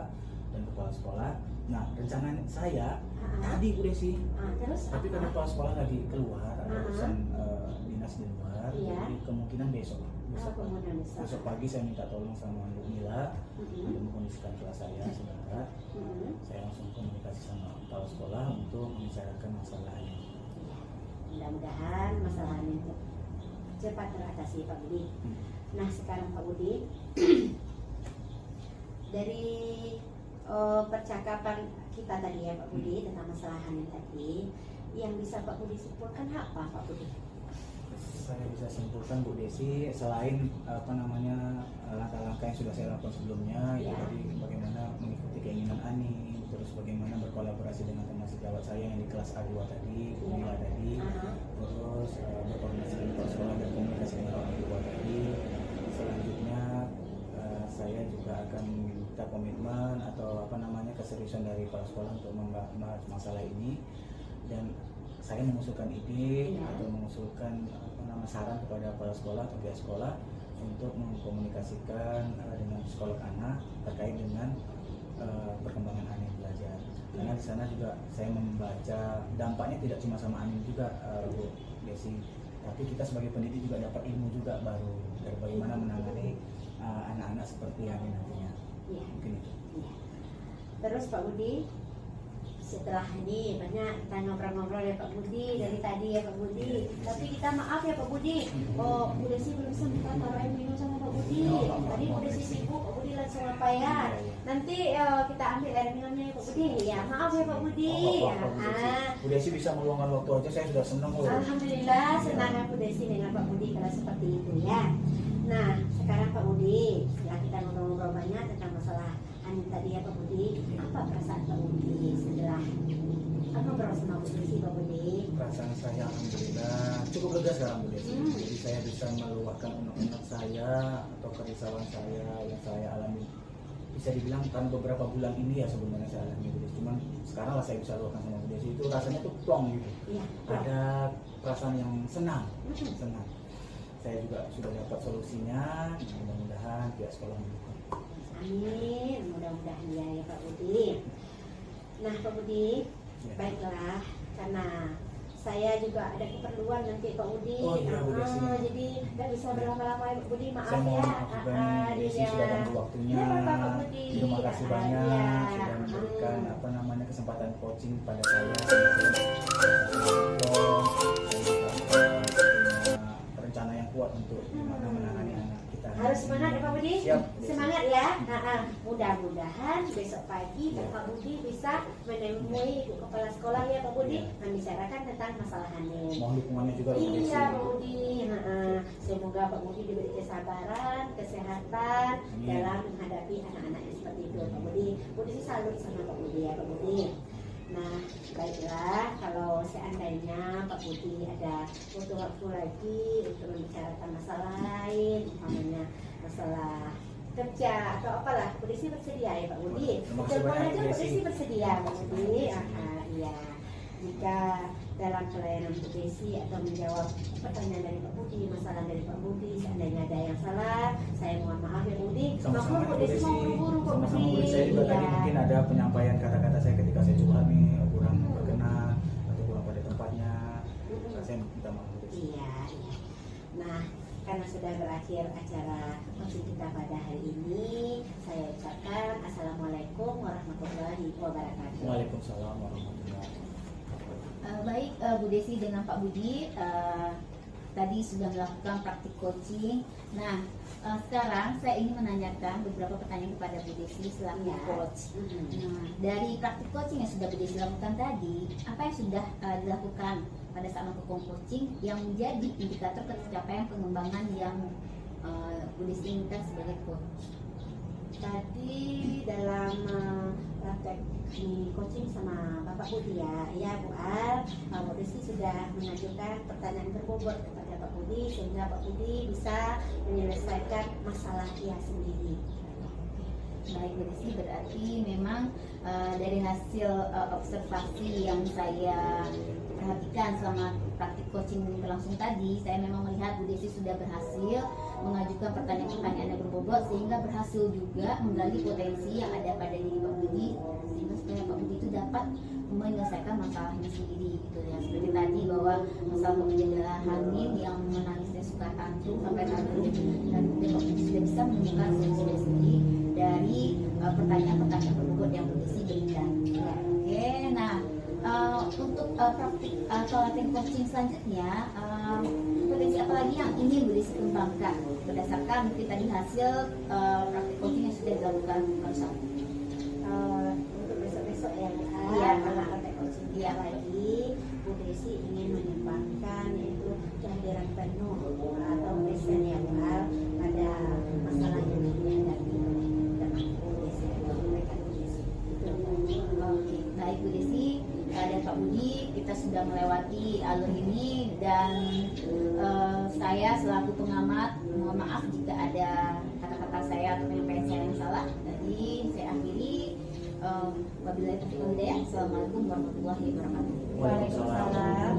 dan kepala sekolah. Nah, rencana saya tadi Bu Desi, Terus tapi karena kepala sekolah lagi keluar, ada urusan dinas di luar, Iya. jadi kemungkinan besok kemudian bisa. besok pagi saya minta tolong sama Bu Mila untuk mengkondisikan kelas saya sebentar. Saya langsung komunikasi sama kepala sekolah untuk membicarakan masalahnya. Mudah-mudahan masalah ini cepat teratasi Pak Budi. Nah sekarang Pak Budi, dari percakapan kita tadi ya Pak Budi tentang masalah Hanin tadi, yang bisa Pak Budi simpulkan apa Pak Budi? Saya bisa simpulkan Bu Desi, selain langkah-langkah yang sudah saya lakukan sebelumnya, Ya. tadi bagaimana mengikuti keinginan Ani, terus bagaimana berkolaborasi dengan teman sejawat saya yang di kelas A2 tadi, Bu Mila tadi, terus berkoordinasi dengan kepala sekolah dan komunikasi dengan orang tua tadi. Selanjutnya saya juga akan minta komitmen atau keseriusan dari kepala sekolah untuk membahas masalah ini, dan saya mengusulkan ide atau mengusulkan saran kepada kepala sekolah atau pihak sekolah untuk mengkomunikasikan dengan psikolog anak terkait dengan perkembangan Anin belajar. Karena di sana juga saya membaca dampaknya tidak cuma sama Anin juga, Bu Desi, tapi kita sebagai pendidik juga dapat ilmu juga baru dari bagaimana menangani anak-anak seperti Anin nantinya. Iya. Mungkin itu. Terus Pak Budi, setelah ini banyak kita ngobrol-ngobrol ya Pak Budi dari tadi ya Pak Budi. Tapi kita maaf ya Pak Budi. Oh, Bu Desi belum sempat taruhin minum sama Pak Budi. Tadi Bu Desi sibuk, Pak Budi langsung apa ya? Nanti kita ambil air minumnya ya Pak Budi. Ya maaf ya Pak Budi. Bu Desi bisa meluangkan waktu aja, saya sudah senang. Alhamdulillah senang Bu Desi dengan Pak Budi kalau seperti itu ya. Nah sekarang Pak Budi, setelah kita ngobrol-ngobrol banyak tentang masalah Anin tadi ya Pak Budi, apa perasaan Pak Budi setelah ngobrol sama Bu Desi Pak Budi? Perasaan saya alhamdulillah cukup lega sekarang Bu Desi. Jadi saya bisa meluahkan unek-unek saya atau kerisauan saya yang saya alami. Bisa dibilang kan beberapa bulan ini ya sebenarnya saya alami Bu Desi. Cuman sekarang lah saya bisa luahkan sama Bu Desi, itu rasanya tuh plong gitu. Iya. Ada perasaan yang senang. Saya juga sudah dapat solusinya. Mudah-mudahan pihak sekolah mendukung. Amin, mudah-mudahan ya Pak Budi. Nah Pak Budi, baiklah, karena saya juga ada keperluan nanti Pak Budi. Oh iya Bu Desi. Jadi nggak bisa berlama-lama ya Pak Budi, maaf Saya mohon ya. maaf banget, Bu Desi sudah ganggu waktunya. Ya, Pak Budi. Terima kasih banyak sudah memberikan kesempatan coaching pada saya. Rencana yang kuat untuk menangani anak kita. Harus semangat ya Pak Budi. Siap. Semangat ya. Mudah-mudahan besok pagi Pak Budi bisa menemui Ibu Kepala Sekolah ya Pak Budi, membicarakan tentang masalah Anin. Mohon dukungannya juga Bu Desi. Iya Pak Budi. Semoga Pak Budi diberi kesabaran, kesehatan dalam menghadapi anak-anak yang seperti itu Pak Budi. Bu Desi salut sama Pak Budi ya Pak Budi. Nah, baiklah, kalau seandainya Pak Budi ada waktu-waktu lagi untuk membicarakan masalah lain, umpamanya masalah kerja atau apalah, Bu Desi bersedia ya Pak Budi. Telepon aja Bu Desi bersedia Pak Budi. Iya. Jika dalam pelayanan Bu Desi atau menjawab pertanyaan dari Pak Budi, masalah dari Pak Budi, seandainya ada yang salah, saya mohon maaf ya Bu Budi. Sama-sama Bu Desi mau buru-buru Pak Sama-sama Bu Desi. Budi. Saya juga tadi mungkin ada penyampaian kata-kata saya ketika saya curhat nih kurang berkenan atau kurang pada tempatnya. Saya minta maaf Bu Desi. Iya. Nah, karena sudah berakhir acara coaching kita pada hari ini, saya ucapkan Assalamualaikum warahmatullahi wabarakatuh. Waalaikumsalam warahmatullahi wabarakatuh. Baik, Bu Desi dengan Pak Budi tadi sudah melakukan praktik coaching. Nah, sekarang saya ingin menanyakan beberapa pertanyaan kepada Bu Desi selaku coach. Nah, dari praktik coaching yang sudah Bu Desi lakukan tadi, apa yang sudah dilakukan pada saat melakukan coaching yang menjadi indikator pencapaian pengembangan yang Bu Desi inginkan sebagai coach? Tadi dalam praktek di coaching sama Bapak Budi ya Bu Al, Bu Desi sudah mengajukan pertanyaan berbobot kepada Pak Budi sehingga Pak Budi bisa menyelesaikan masalah dia sendiri. Baik Bu Desi, berarti memang dari hasil observasi yang saya perhatikan selama praktik coaching berlangsung tadi, saya memang melihat Bu Desi sudah berhasil mengajukan pertanyaan-pertanyaan yang berbobot sehingga berhasil juga menggali potensi yang ada pada diri Pak Budi sehingga supaya Pak Budi itu dapat menyelesaikan masalahnya sendiri gitu ya. Seperti tadi bahwa masalah Pak Budi adalah Anin yang menangis dan suka tantrum sampai tantrum, dan Pak Budi sudah bisa menemukan solusi sendiri dari pertanyaan-pertanyaan berbobot yang Bu Desi berikan. Oke, nah untuk praktik atau latihan coaching selanjutnya, potensi apa lagi yang ingin Bu Desi kembangkan berdasarkan mungkin tadi hasil praktik coaching yang sudah dilakukan bersama? Untuk besok-besok ya, Karena praktek coaching dia lagi, Bu Desi ingin menyumbangkan yaitu kehadiran penuh atau present ya Bu Al pada masalah yang dihadapi oleh Bu Desi atau rekan Bu Desi. Oke, baik Bu Desi dan Pak Budi, kita sudah melewati alur ini dan saya selaku pengamat mohon maaf jika ada kata-kata saya atau penyampaian saya yang salah. Jadi saya akhiri. Wabillahi taufiq wal hidayah. Assalamualaikum warahmatullahi wabarakatuh. Waalaikumsalam.